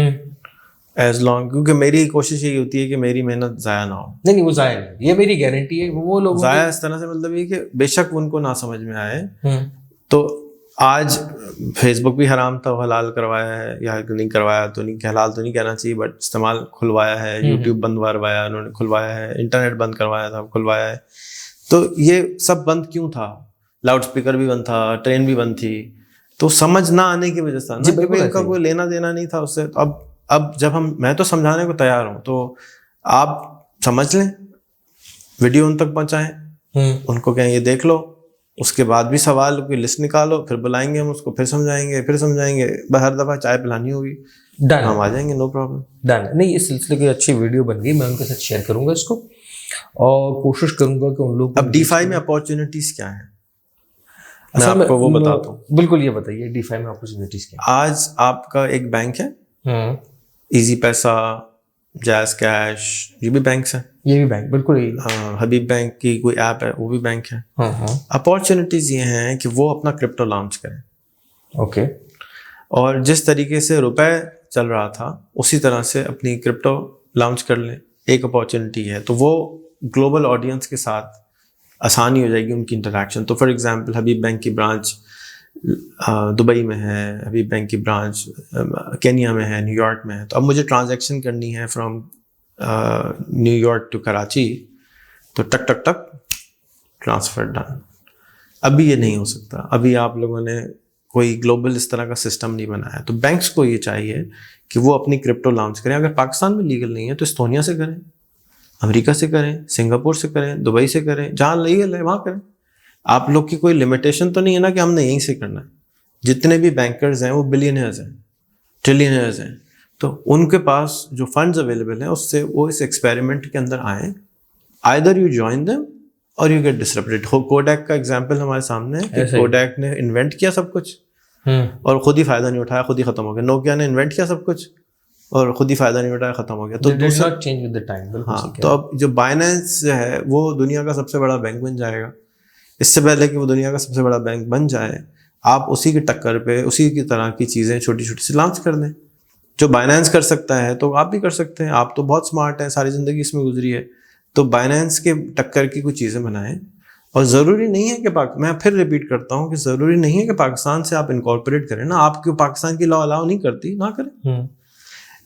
as long, کیونکہ میری کوشش یہی ہوتی ہے کہ میری محنت ضائع نہ ہو. نہیں وہ ضائع نہیں, یہ میری گارنٹی ہے. وہ لوگ ضائع اس طرح سے مطلب یہ کہ بے شک ان کو نہ سمجھ میں آئے, تو آج فیس بک بھی حرام تھا, حلال کروایا ہے, یا نہیں کروایا تو نہیں, حلال تو نہیں کہنا چاہیے, بٹ استعمال کھلوایا ہے, یوٹیوب بند کروایا انہوں نے, کھلوایا ہے, انٹرنیٹ بند کروایا تھا, کھلوایا ہے. تو یہ سب بند کیوں تھا؟ لاؤڈ اسپیکر بھی بند تھا, ٹرین بھی بند تھی, تو سمجھ نہ آنے کی وجہ سے, ان کا کوئی لینا دینا نہیں تھا اس سے. تو اب جب میں تو سمجھانے کو تیار ہوں, تو آپ سمجھ لیں, ویڈیو ان تک پہنچائیں, ان کو کہیں یہ دیکھ لو, اس کے بعد بھی سوال کی لسٹ نکالو, پھر بلائیں گے ہم اس کو, پھر سمجھائیں گے, ہر دفعہ چائے پلانی ہوگی, ڈن, ہم آ جائیں گے, نو پرابلم. ڈن. نہیں, اس سلسلے کی اچھی ویڈیو بن گئی, میں ان کے ساتھ شیئر کروں گا اس کو, اور کوشش کروں گا کہ ان لوگ. اب DeFi میں اپارچونیٹیز کیا ہیں, میں آپ کو وہ بتاتا ہوں. بالکل, یہ بتائیے DeFi میں اپارچونیٹیز کیا ہیں. آج آپ کا ایک بینک ہے, ایزی پیسہ, جیز کیش, یہ بھی بینکس ہیں, یہ بھی بینک, بالکل یہی. حبیب بینک کی کوئی ایپ ہے, وہ بھی بینک ہے. اپارچونیٹیز یہ ہیں کہ وہ اپنا کرپٹو لانچ کریں. اوکے. اور جس طریقے سے روپے چل رہا تھا اسی طرح سے اپنی کرپٹو لانچ کر لیں, ایک اپارچونیٹی ہے. تو وہ گلوبل آڈینس کے ساتھ آسانی ہو جائے گی ان کی انٹریکشن. تو فار ایگزامپل حبیب بینک کی برانچ دبئی میں ہے, حبیب بینک کی برانچ کینیا میں ہے, نیو یارک میں ہے. تو اب مجھے ٹرانزیکشن کرنی ہے from New York to Karachi, تو ٹک ٹک ٹک ٹرانسفر ڈن. ابھی یہ نہیں ہو سکتا, ابھی آپ لوگوں نے کوئی گلوبل اس طرح کا سسٹم نہیں بنایا. تو بینکس کو یہ چاہیے کہ وہ اپنی کرپٹو لانچ کریں. اگر پاکستان میں لیگل نہیں ہے تو استونیا سے کریں, امریکہ سے کریں, سنگاپور سے کریں, دبئی سے کریں, جہاں لیگل ہے وہاں کریں. آپ لوگ کی کوئی لمیٹیشن تو نہیں ہے نا کہ ہم نے یہیں سے کرنا ہے. جتنے بھی بینکرز ہیں وہ بلینئرز ہیں, ٹریلینئرز ہیں, تو ان کے پاس جو فنڈز اویلیبل ہیں اس سے وہ اس ایکسپیریمنٹ کے اندر آئیں. آئدر یو جوائن دیم اور یو گیٹ ڈسرپٹڈ. کوڈیک کا ایگزامپل ہمارے سامنے ہے کہ کوڈیک نے انوینٹ کیا سب کچھ اور خود ہی فائدہ نہیں اٹھایا, خود ہی ختم ہو گیا. نوکیا نے انوینٹ کیا سب کچھ اور خود ہی فائدہ نہیں اٹھایا, ختم ہو گیا. تو اب جو بائنینس جو ہے وہ دنیا کا سب سے بڑا بینک بن جائے گا. اس سے پہلے کہ وہ دنیا کا سب سے بڑا بینک بن جائے, آپ اسی کی ٹکر پہ اسی کی طرح کی چیزیں چھوٹی چھوٹی سی لانچ کر دیں. جو بائنینس کر سکتا ہے تو آپ بھی کر سکتے ہیں. آپ تو بہت اسمارٹ ہیں, ساری زندگی اس میں گزری ہے. تو بائنینس کے ٹکر کی کچھ چیزیں بنائیں. اور ضروری نہیں ہے کہ میں پھر ریپیٹ کرتا ہوں کہ ضروری نہیں ہے کہ پاکستان سے آپ انکارپوریٹ کریں نا. آپ کی پاکستان کی لا الاؤ نہیں کرتی, نہ کریں.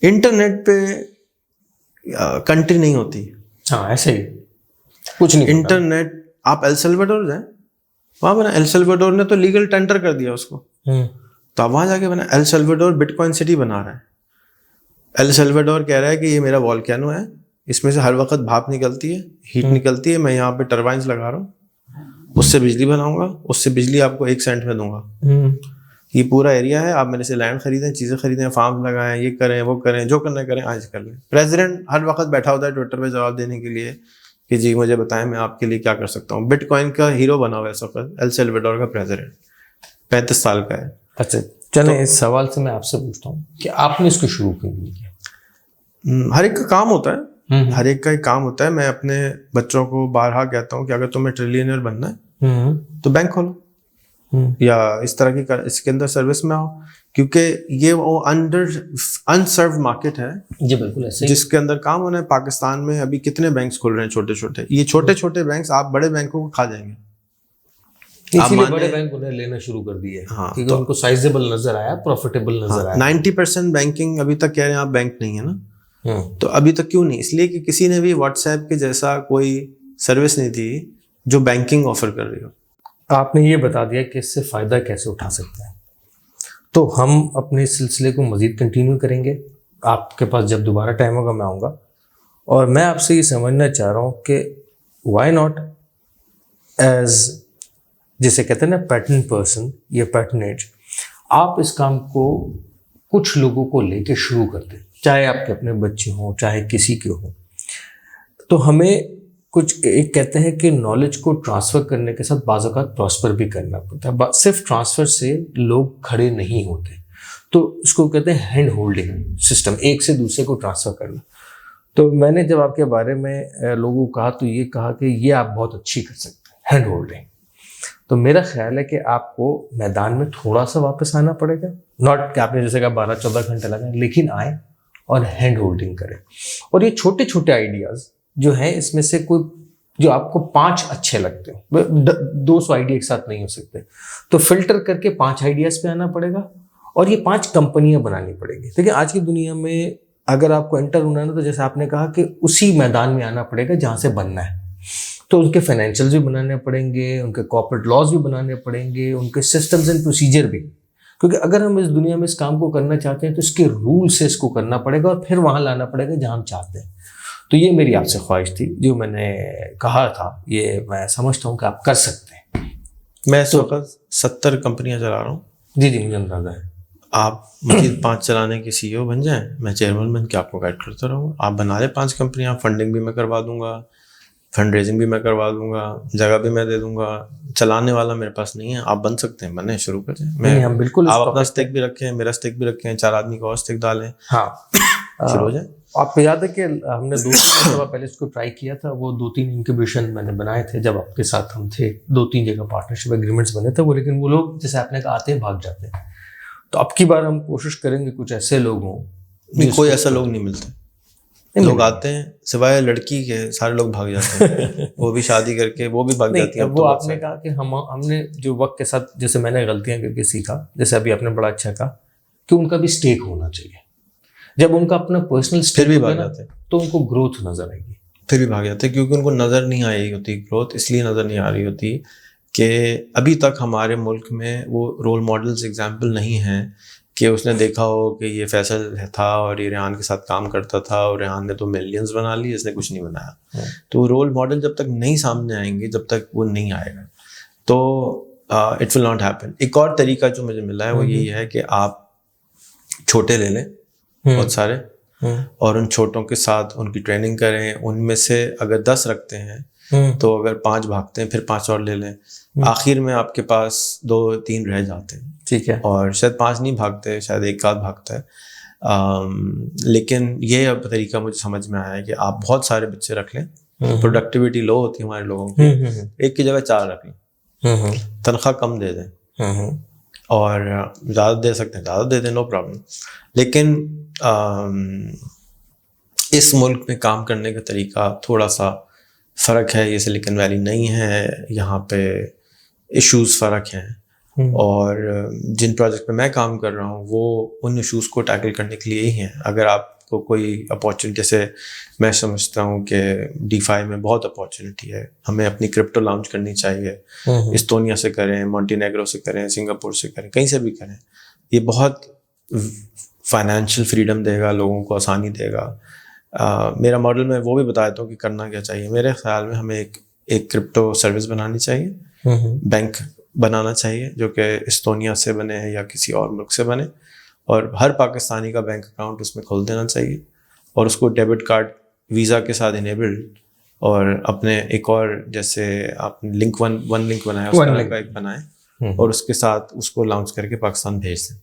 انٹرنیٹ پہ کنٹری نہیں ہوتی. ہاں ایسے ہی کچھ نہیں. انٹرنیٹ آپ ایل سلواڈور جائیں, وہاں بنا ایل سلواڈور نے تو لیگل ٹینڈر کر دیا اس کو, تو آپ وہاں جا کے بنا L Salvador but coin city بنا رہا ہے. ایل سلواڈور کہہ رہا ہے کہ یہ میرا والکینو ہے, اس میں سے ہر وقت بھاپ نکلتی ہے, ہیٹ نکلتی ہے, میں یہاں پہ ٹربائنس لگا رہا ہوں, اس سے بجلی بناؤں گا, اس سے بجلی آپ کو 1 سینٹ میں دوں گا. یہ پورا ایریا ہے, آپ میرے سے لینڈ خریدیں, چیزیں خریدیں, فارم لگائیں, یہ کریں وہ کریں, جو کرنا کریں, آج کر لیں. پریزیڈنٹ ہر وقت بیٹھا ہوتا ہے ٹویٹر پہ جواب دینے کے لیے کہ جی مجھے بتائیں میں آپ کے لیے کیا کر سکتا ہوں. بٹ کوائن کا ہیرو بنا ہوا ہے اس وقت ایل سلواڈور کا پریزیڈنٹ, 35 سال کا ہے. اچھا چلیں, اس سوال سے میں آپ سے پوچھتا ہوں کہ آپ نے اس کو شروع کیوں نہیں کیا؟ ہر ایک کا کام ہوتا ہے, ہر ایک کا ایک کام ہوتا ہے. میں اپنے بچوں کو بارہا کہتا ہوں کہ اگر تمہیں ٹریلینئر بننا ہے تو بینک کھولو یا اس طرح کی اس کے اندر سروس میں آؤ, کیونکہ یہ وہ انسرو مارکیٹ ہے. جی بالکل ایسے, جس کے اندر کام ہونا ہے. پاکستان میں ابھی کتنے بینکس کھل رہے ہیں چھوٹے چھوٹے, یہ چھوٹے چھوٹے بینکس آپ بڑے بینکوں کو کھا جائیں گے. اسی لیے بڑے بینک انہیں لینا شروع کر دیے کیونکہ ان کو سائزیبل نظر آیا, پروفیٹیبل نظر آیا. 90% بینکنگ ابھی تک کہہ رہے ہیں آپ بینک نہیں ہے نا, تو ابھی تک کیوں نہیں؟ اس لیے کہ کسی نے بھی واٹس ایپ کے جیسا کوئی سروس نہیں دی جو بینکنگ آفر کر رہی ہو. آپ نے یہ بتا دیا کہ اس سے فائدہ کیسے اٹھا سکتے ہیں, تو ہم اپنے اس سلسلے کو مزید کنٹینیو کریں گے. آپ کے پاس جب دوبارہ ٹائم ہوگا میں آؤں گا, اور میں آپ سے یہ سمجھنا چاہ رہا ہوں کہ وائی ناٹ ایز جسے کہتے ہیں نا پیٹرن پرسن یا پیٹرنیج, آپ اس کام کو کچھ لوگوں کو لے کے شروع کر دیں, چاہے آپ کے اپنے بچے ہوں چاہے کسی کے ہوں. تو ہمیں کچھ ایک کہتے ہیں کہ نالج کو ٹرانسفر کرنے کے ساتھ بعض اوقات پراسپر بھی کرنا پڑتا ہے. صرف ٹرانسفر سے لوگ کھڑے نہیں ہوتے, تو اس کو کہتے ہیں ہینڈ ہولڈنگ سسٹم, ایک سے دوسرے کو ٹرانسفر کرنا. تو میں نے جب آپ کے بارے میں لوگوں کو کہا تو یہ کہا کہ یہ آپ بہت اچھی کر سکتے ہیں ہینڈ ہولڈنگ. تو میرا خیال ہے کہ آپ کو میدان میں تھوڑا سا واپس آنا پڑے گا, ناٹ کہ آپ نے جیسے کہا 12-14 گھنٹے لگائیں, لیکن آئیں اور ہینڈ ہولڈنگ کریں. اور یہ چھوٹے چھوٹے آئیڈیاز جو ہیں, اس میں سے کوئی جو آپ کو 5 اچھے لگتے ہو, 200 آئیڈیا ایک ساتھ نہیں ہو سکتے, تو فلٹر کر کے 5 آئیڈیاز پہ آنا پڑے گا, اور یہ 5 کمپنیاں بنانی پڑے گی. دیکھیں آج کی دنیا میں اگر آپ کو انٹر ہونا ہے نا, تو جیسے آپ نے کہا کہ اسی میدان میں آنا پڑے گا جہاں سے بننا ہے. تو ان کے فائنینشیلز بھی بنانے پڑیں گے, ان کے کارپوریٹ لاز بھی بنانے پڑیں گے, ان کے سسٹمز اینڈ پروسیجر بھی, کیونکہ اگر ہم اس دنیا میں اس کام کو کرنا چاہتے ہیں تو اس کے رول سے اس کو کرنا پڑے گا, اور پھر وہاں لانا پڑے گا جہاں ہم چاہتے ہیں. تو یہ میری آپ سے خواہش تھی جو میں نے کہا تھا, یہ میں سمجھتا ہوں کہ آپ کر سکتے ہیں. میں اس وقت 70 کمپنیاں چلا رہا ہوں. جی جی مجھے اندازہ ہے. آپ مزید 5 چلانے کے سی او بن جائیں, میں چیئرمین بن کے آپ کو گائڈ کرتا رہوں گا. آپ بنا لیں 5 کمپنیاں, فنڈنگ بھی میں کروا دوں گا, فنڈ ریزنگ بھی میں کروا دوں گا, جگہ بھی میں دے دوں گا. چلانے والا میرے پاس نہیں ہے, آپ بن سکتے ہیں, بنیں, شروع کریں. میں ہم بالکل آپ اپنا اسٹیک بھی رکھیں, میرا اسٹیک بھی رکھیں, 4 آدمی کا اور اسٹیک ڈالیں, ہاں شروع ہو جائیں. آپ کو یاد ہے کہ ہم نے 2-3 مرتبہ پہلے اس کو ٹرائی کیا تھا, وہ 2-3 انکیوبیشن میں نے بنائے تھے جب آپ کے ساتھ ہم تھے, 2-3 جگہ پارٹنرشپ ایگریمنٹس بنے تھے وہ, لیکن وہ لوگ جیسے آپ نے کہا آتے ہیں بھاگ جاتے ہیں. تو اب کی بار ہم کوشش کریں گے کچھ ایسے لوگ ہوں. کوئی ایسا لوگ نہیں ملتے, لوگ آتے ہیں سوائے لڑکی کے, سارے لوگ بھاگ جاتے ہیں. وہ بھی شادی کر کے وہ بھی بھاگ جاتی ہیں. وہ آپ نے کہا کہ ہم نے جو وقت کے ساتھ, جیسے میں نے غلطیاں کر کے سیکھا, جیسے ابھی آپ نے بڑا اچھا کہا کہ ان کا بھی اسٹیک ہونا چاہیے. جب ان کا اپنا پرسنل اسٹیک بھی بھاگ جاتے ہیں تو ان کو گروتھ نظر آئے گی. پھر بھی بھاگ جاتے ہیں کیونکہ ان کو نظر نہیں آئی ہوتی گروتھ. اس لیے نظر نہیں آ رہی ہوتی کہ ابھی تک ہمارے ملک میں وہ رول ماڈلز ایگزامپل نہیں ہیں کہ اس نے دیکھا ہو کہ یہ فیصل تھا اور یہ ریحان کے ساتھ کام کرتا تھا اور ریحان نے تو ملینز بنا لی, اس نے کچھ نہیں بنایا. تو رول ماڈل جب تک نہیں سامنے آئیں گے, جب تک وہ نہیں آئے گا تو اٹ ول ناٹ ہیپن. ایک اور طریقہ جو مجھے ملا ہے وہ یہی ہے کہ آپ چھوٹے لے لیں بہت سارے, اور ان چھوٹوں کے ساتھ ان کی ٹریننگ کریں. ان میں سے اگر 10 رکھتے ہیں تو اگر 5 بھاگتے ہیں پھر 5 اور لے لیں. آخر میں آپ کے پاس 2-3 رہ جاتے ہیں, ٹھیک ہے, اور شاید 5 نہیں بھاگتے, شاید 1 آدھ بھاگتا ہے. لیکن یہ اب طریقہ مجھے سمجھ میں آیا ہے کہ آپ بہت سارے بچے رکھ لیں. پروڈکٹیوٹی لو ہوتی ہے ہمارے لوگوں کی, ایک کی جگہ 4 رکھ لیں, تنخواہ کم دے دیں, اور زیادہ دے سکتے ہیں زیادہ دے دیں, نو پرابلم. لیکن اس ملک میں کام کرنے کا طریقہ تھوڑا سا فرق ہے. یہ سلیکن ویلی نہیں ہے, یہاں پہ ایشوز فرق ہیں, اور جن پروجیکٹ پہ میں کام کر رہا ہوں وہ ان ایشوز کو ٹیکل کرنے کے لیے ہی ہیں. اگر آپ کو کوئی اپارچونیٹی, جیسے میں سمجھتا ہوں کہ DeFi میں بہت اپارچونیٹی ہے, ہمیں اپنی کرپٹو لانچ کرنی چاہیے. استونیا سے کریں, مونٹی نیگرو سے کریں, سنگاپور سے کریں, کہیں سے بھی کریں. یہ بہت فائنینشیل فریڈم دے گا, لوگوں کو آسانی دے گا. میرا ماڈل میں وہ بھی بتا دیتا ہوں کہ کرنا کیا چاہیے. میرے خیال میں ہمیں ایک کرپٹو سروس بنانی چاہیے, بینک بنانا چاہیے جو کہ استونیا سے بنے یا کسی اور ملک سے بنے, اور ہر پاکستانی کا بینک اکاؤنٹ اس میں کھول دینا چاہیے, اور اس کو ڈیبٹ کارڈ ویزا کے ساتھ انیبلڈ, اور اپنے ایک اور جیسے آپ لنک ون لنک بنایا اس طرح کا ایک بنائیں, اور اس کے ساتھ اس کو لانچ کر کے پاکستان بھیج دیں.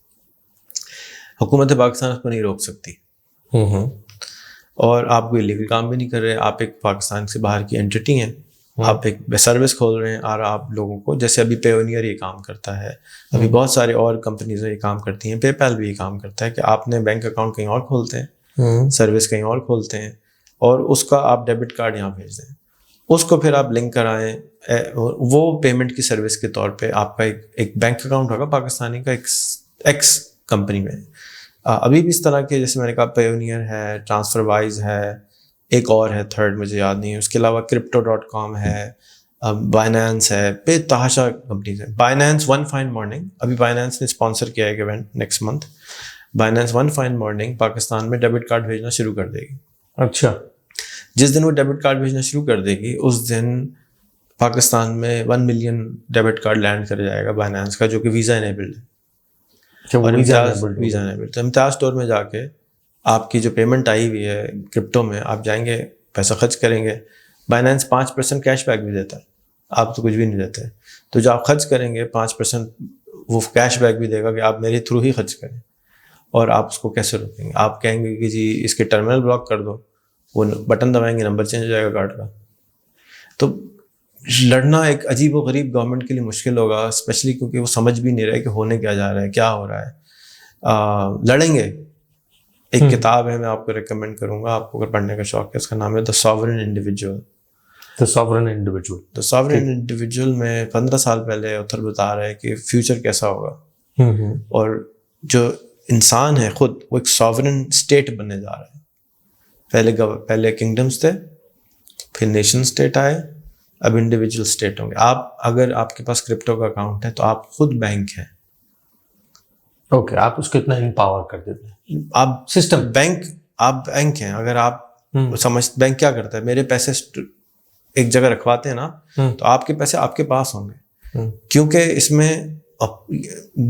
حکومت پاکستان اس کو نہیں روک سکتی, اور آپ کوئی لیگل کام بھی نہیں کر رہے. آپ ایک پاکستان سے باہر کی اینٹی ہیں, آپ ایک سروس کھول رہے ہیں, اور آپ لوگوں کو, جیسے ابھی پیونیئر یہ کام کرتا ہے, ابھی بہت سارے اور کمپنیز یہ کام کرتی ہیں, پے پیل بھی یہ کام کرتا ہے کہ آپ نے بینک اکاؤنٹ کہیں اور کھولتے ہیں, سروس کہیں اور کھولتے ہیں, اور اس کا آپ ڈیبٹ کارڈ یہاں بھیج دیں, اس کو پھر آپ لنک کرائیں. وہ پیمنٹ کی سروس کے طور پہ آپ کا ایک بینک اکاؤنٹ ہوگا پاکستانی کا ایکس کمپنی میں. ابھی بھی اس طرح کے, جیسے میں نے کہا پیونیئر ہے, ٹرانسفر وائز ہے, ایک اور ہے تھرڈ مجھے یاد نہیں ہے, اس کے علاوہ crypto.com ہے, بائنانس ہے, بے تحاشا کمپنیز ہیں. بائنانس ون فائن مارننگ, ابھی بائنانس نے اسپانسر کیا ہے ایک event next month. Binance one fine morning Pakistan میں ڈیبٹ کارڈ بھیجنا شروع کر دے گی. اچھا, جس دن وہ ڈیبٹ کارڈ بھیجنا شروع کر دے گی اس دن پاکستان میں 1 ملین ڈیبٹ کارڈ لینڈ کر جائے گا بائنانس کا, جو کہ ویزا انیبلڈ ہے. اور ویزا انیبلڈ, تو امتیاز اسٹور میں جا کے آپ کی جو پیمنٹ آئی ہوئی ہے کرپٹو میں, آپ جائیں گے, پیسہ خرچ کریں گے, بائنانس 5% کیش بیک بھی دیتا ہے, آپ تو کچھ بھی نہیں دیتے. تو جو آپ خرچ کریں گے 5% وہ کیش بیک بھی دے گا کہ آپ میرے تھرو ہی خرچ کریں. اور آپ اس کو کیسے روکیں گے؟ آپ کہیں گے کہ جی اس کے ٹرمینل بلاک کر دو, وہ بٹن دبائیں گے, نمبر چینج ہو جائے گا کارڈ کا. تو لڑنا ایک عجیب و غریب گورنمنٹ کے لیے مشکل ہوگا, اسپیشلی کیونکہ وہ سمجھ بھی نہیں رہے کہ ہونے کیا جا رہا ہے, کیا ہو رہا ہے. لڑیں گے. ایک کتاب ہے, میں آپ کو ریکمینڈ کروں گا, آپ کو اگر پڑھنے کا شوق ہے, اس کا نام ہے the sovereign individual. The sovereign individual میں 15 سال پہلے اوتھر بتا رہا ہے کہ فیوچر کیسا ہوگا, اور جو انسان ہے خود وہ ایک ساورن اسٹیٹ بننے جا رہا ہے. پہلے کنگڈمس تھے, پھر نیشن اسٹیٹ آئے, اب انڈیویجول اسٹیٹ ہوں گے. اگر آپ کے پاس کرپٹو کا اکاؤنٹ ہے تو آپ خود بینک ہیں. اوکے, آپ اس کو اتنا امپاور کر دیتے ہیں, آپ سسٹم بینک, آپ بینک ہیں. اگر آپ سمجھ, بینک کیا کرتا ہے, میرے پیسے ایک جگہ رکھواتے ہیں نا, تو آپ کے پیسے آپ کے پاس ہوں گے. کیونکہ اس میں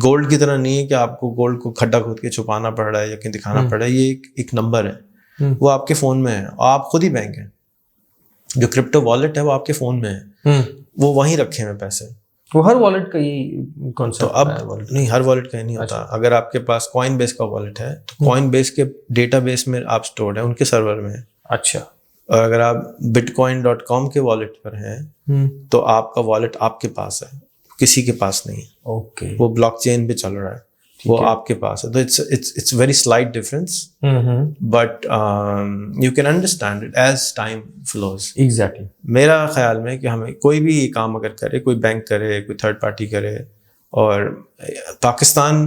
گولڈ کی طرح نہیں ہے کہ آپ کو گولڈ کو کھڈا کھود کے چھپانا پڑ رہا ہے یا کہیں دکھانا پڑ رہا ہے. یہ ایک نمبر ہے, وہ آپ کے فون میں ہے, اور آپ خود ہی بینک ہیں. جو کرپٹو والیٹ ہے وہ آپ کے فون میں ہے, وہ وہیں رکھے ہوئے پیسے. وہ ہر والیٹ کا یہ کانسیپٹ تو اب نہیں, ہر والیٹ کا ہی نہیں ہوتا. اگر آپ کے پاس کوائن بیس کا والیٹ ہے تو کوائن بیس کے ڈیٹا بیس میں آپ اسٹورڈ ہیں, ان کے سرور میں ہے. اچھا. اور اگر آپ bitcoin.com کے والیٹ پر ہیں تو آپ کا والیٹ آپ کے پاس ہے, کسی کے پاس نہیں ہے. اوکے. وہ بلاک چین پہ چل رہا ہے, وہ آپ کے پاس ہے. تو it's very slight difference, but you can understand it as time flows. Exactly. میرا خیال میں کہ ہمیں کوئی بھی یہ کام اگر کرے, کوئی بینک کرے, کوئی تھرڈ پارٹی کرے, اور پاکستان,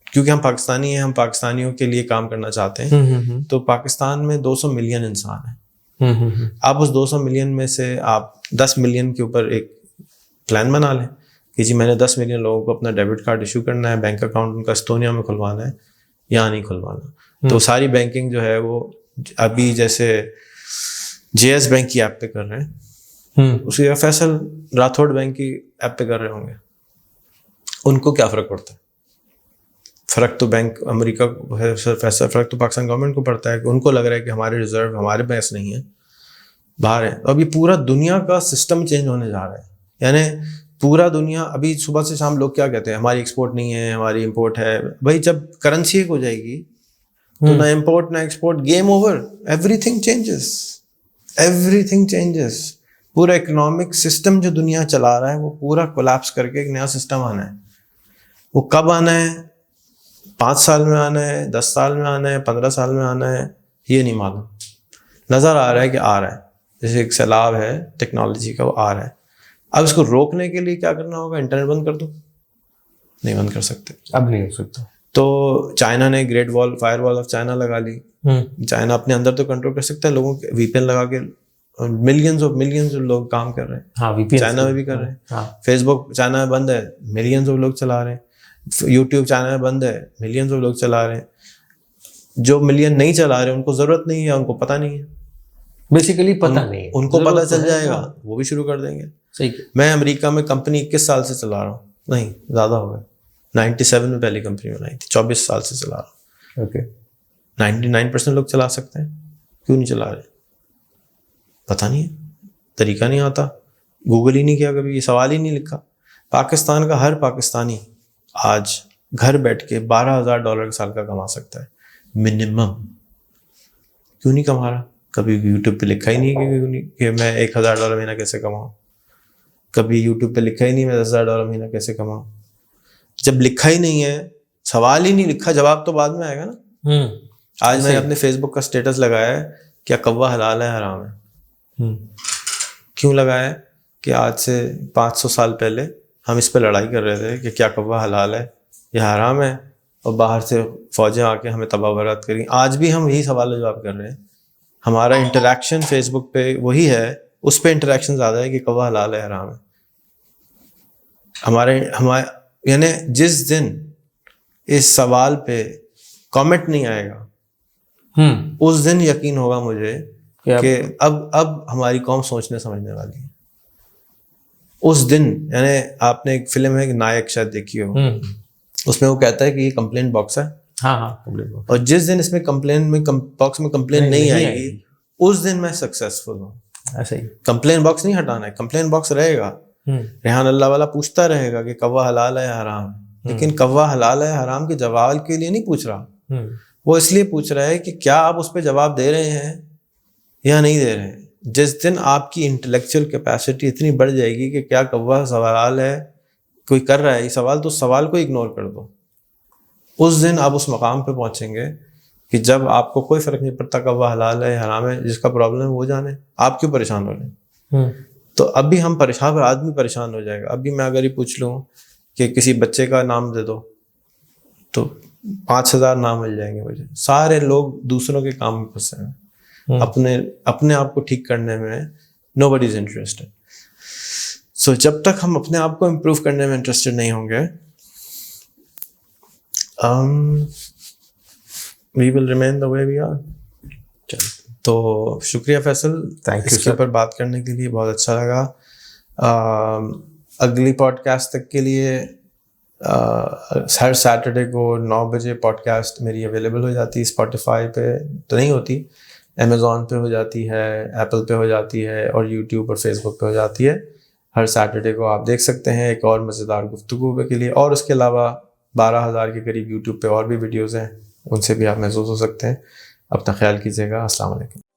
کیونکہ ہم پاکستانی ہیں, ہم پاکستانیوں کے لیے کام کرنا چاہتے ہیں, تو پاکستان میں 200 ملین انسان ہیں. آپ اس 200 ملین میں سے آپ 10 ملین کے اوپر ایک پلان بنا لیں کہ جی میں نے 10 ملین لوگوں کو اپنا ڈیبٹ کارڈ ایشو کرنا ہے, بینک اکاؤنٹ ان کا استونیا میں کھلوانا ہے یا نہیں کھلوانا. تو ساری بینکنگ جو ہے وہ ابھی جیسے جے ایس بینک کی ایپ پہ کر رہے ہیں, اسی فیصل راتھوڑ بینک کی ایپ پہ کر رہے ہوں گے. ان کو کیا فرق پڑتا ہے؟ فرق تو بینک امریکہ کو ہے, فرق تو پاکستان گورنمنٹ کو پڑتا ہے کہ ان کو لگ رہا ہے کہ ہمارے ریزرو ہمارے پاس نہیں ہے, باہر ہے. اب یہ پورا دنیا کا سسٹم چینج ہونے جا رہا ہے. یعنی پورا دنیا ابھی صبح سے شام لوگ کیا کہتے ہیں, ہماری ایکسپورٹ نہیں ہے, ہماری امپورٹ ہے. بھائی جب کرنسی ایک ہو جائے گی تو نہ امپورٹ نہ export, game over. Every thing changes, every thing changes. پورا اکنامک سسٹم جو دنیا چلا رہا ہے وہ پورا کولیپس کر کے ایک نیا سسٹم آنا ہے. وہ کب آنا ہے؟ 5 سال میں آنا ہے, 10 سال میں آنا ہے, 15 سال میں آنا ہے, یہ نہیں معلوم. نظر آ رہا ہے کہ آ رہا ہے, جیسے ایک سیلاب ہے ٹیکنالوجی کا, وہ آ رہا ہے. اب اس کو روکنے کے لیے کیا کرنا ہوگا؟ انٹرنیٹ بند کر دو؟ نہیں بند کر سکتے, اب نہیں ہو سکتا. تو چائنا نے گریٹ وال, فائر وال آف چائنا لگا لی. چائنا اپنے اندر تو کنٹرول کر سکتا ہے, لوگوں کے وی پی این لگا کے ملینز آف لوگ کام کر رہے ہیں. چائنا میں بھی کر رہے ہیں. فیس بک چائنا میں بند ہے, ملینز آف لوگ چلا رہے ہیں. یوٹیوب چینل میں بند ہے, ملینز آف لوگ چلا رہے ہیں. جو ملین نہیں چلا رہے ان کو ضرورت نہیں ہے, ان کو پتہ نہیں ہے, بیسیکلی پتہ نہیں ہے. ان کو پتہ چل جائے گا, وہ بھی شروع کر دیں گے. صحیح. میں امریکہ میں کمپنی 21 سال سے چلا رہا ہوں, نہیں زیادہ ہو گئے, 97 میں پہلی کمپنی بنائی تھی, 24 سال سے چلا رہا ہوں. اوکے. 99% لوگ چلا سکتے ہیں, کیوں نہیں چلا رہے؟ پتہ نہیں ہے, طریقہ نہیں آتا, گوگل ہی نہیں کیا کبھی, یہ سوال ہی نہیں لکھا. پاکستان کا ہر پاکستانی آج گھر بیٹھ کے $12,000 سال کا کما سکتا ہے منیمم. کیوں نہیں کما رہا؟ کبھی یوٹیوب پہ لکھا ہی نہیں کہ میں $1,000 مہینہ کیسے کماؤں. کبھی یوٹیوب پہ لکھا ہی نہیں میں $10,000 مہینہ کیسے کماؤں. جب لکھا ہی نہیں ہے, سوال ہی نہیں لکھا, جواب تو بعد میں آئے گا نا. آج میں نے اپنے فیس بک کا اسٹیٹس لگایا ہے, کیا کوا حلال ہے حرام ہے. کیوں لگایا ہے؟ کہ آج سے 500 سال پہلے ہم اس پہ لڑائی کر رہے تھے کہ کیا کوا حلال ہے یا حرام ہے, اور باہر سے فوجیں آ کے ہمیں تباہ برباد کریں. آج بھی ہم یہی سوال و جواب کر رہے ہیں. ہمارا انٹریکشن فیس بک پہ وہی ہے, اس پہ انٹریکشن زیادہ ہے کہ کوا حلال ہے حرام ہے. ہمارے یعنی جس دن اس سوال پہ کامنٹ نہیں آئے گا اس دن یقین ہوگا مجھے کہ اب ہماری قوم سوچنے سمجھنے والی ہے. اس دن, یعنی آپ نے ایک فلم ہے نائک شاید دیکھی ہو, اس میں وہ کہتا ہے کہ یہ کمپلین باکس ہے. Complain box. اور جس دن اس میں کمپلین میں باکس میں کمپلین نہیں آئے گی اس دن میں سکسیسفل ہوں. ایسا ہی کمپلین باکس نہیں ہٹانا ہے, کمپلین باکس رہے گا. ریحان اللہ والا پوچھتا رہے گا کہ کوا حلال ہے حرام, لیکن کوا حلال ہے حرام کے جواب کے لیے نہیں پوچھ رہا. وہ اس لیے پوچھ رہا ہے کہ کیا آپ اس پہ جواب دے رہے ہیں یا نہیں دے رہے ہیں. جس دن آپ کی انٹلیکچوئل کیپیسٹی اتنی بڑھ جائے گی کہ کیا کوا سوال ہے, کوئی کر رہا ہے یہ سوال, تو سوال کو اگنور کر دو. اس دن آپ اس مقام پہ پہنچیں گے کہ جب آپ کو کوئی فرق نہیں پڑتا کوا حلال ہے حرام ہے, جس کا پرابلم وہ جانے, آپ کیوں پریشان ہو رہے ہیں. تو اب بھی ہم پریشان, آدمی پریشان ہو جائے گا. ابھی میں اگر یہ پوچھ لوں کہ کسی بچے کا نام دے دو تو 5,000 نام مل جائیں گے مجھے. سارے لوگ دوسروں کے کام میں پھنسے ہیں, اپنے آپ کو ٹھیک کرنے میں نو بڈی از انٹرسٹڈ. سو جب تک ہم اپنے آپ کو امپروو کرنے میں انٹرسٹڈ نہیں ہوں گے, we will remain the way we are. تو شکریہ فیصل, اس کے اوپر بات کرنے کے لیے بہت اچھا لگا. اگلی پوڈ کاسٹ تک کے لیے ہر سیٹرڈے کو 9 بجے پوڈ کاسٹ میری اویلیبل ہو جاتی ہے. اسپوٹیفائی پہ تو نہیں ہوتی, امیزون پہ ہو جاتی ہے, ایپل پہ ہو جاتی ہے, اور یوٹیوب اور فیس بک پہ ہو جاتی ہے. ہر سیٹرڈے کو آپ دیکھ سکتے ہیں ایک اور مزیدار گفتگو کے لیے. اور اس کے علاوہ 12,000 کے قریب یوٹیوب پہ اور بھی ویڈیوز ہیں, ان سے بھی آپ محظوظ ہو سکتے ہیں. اپنا خیال کیجیے گا. السلام علیکم.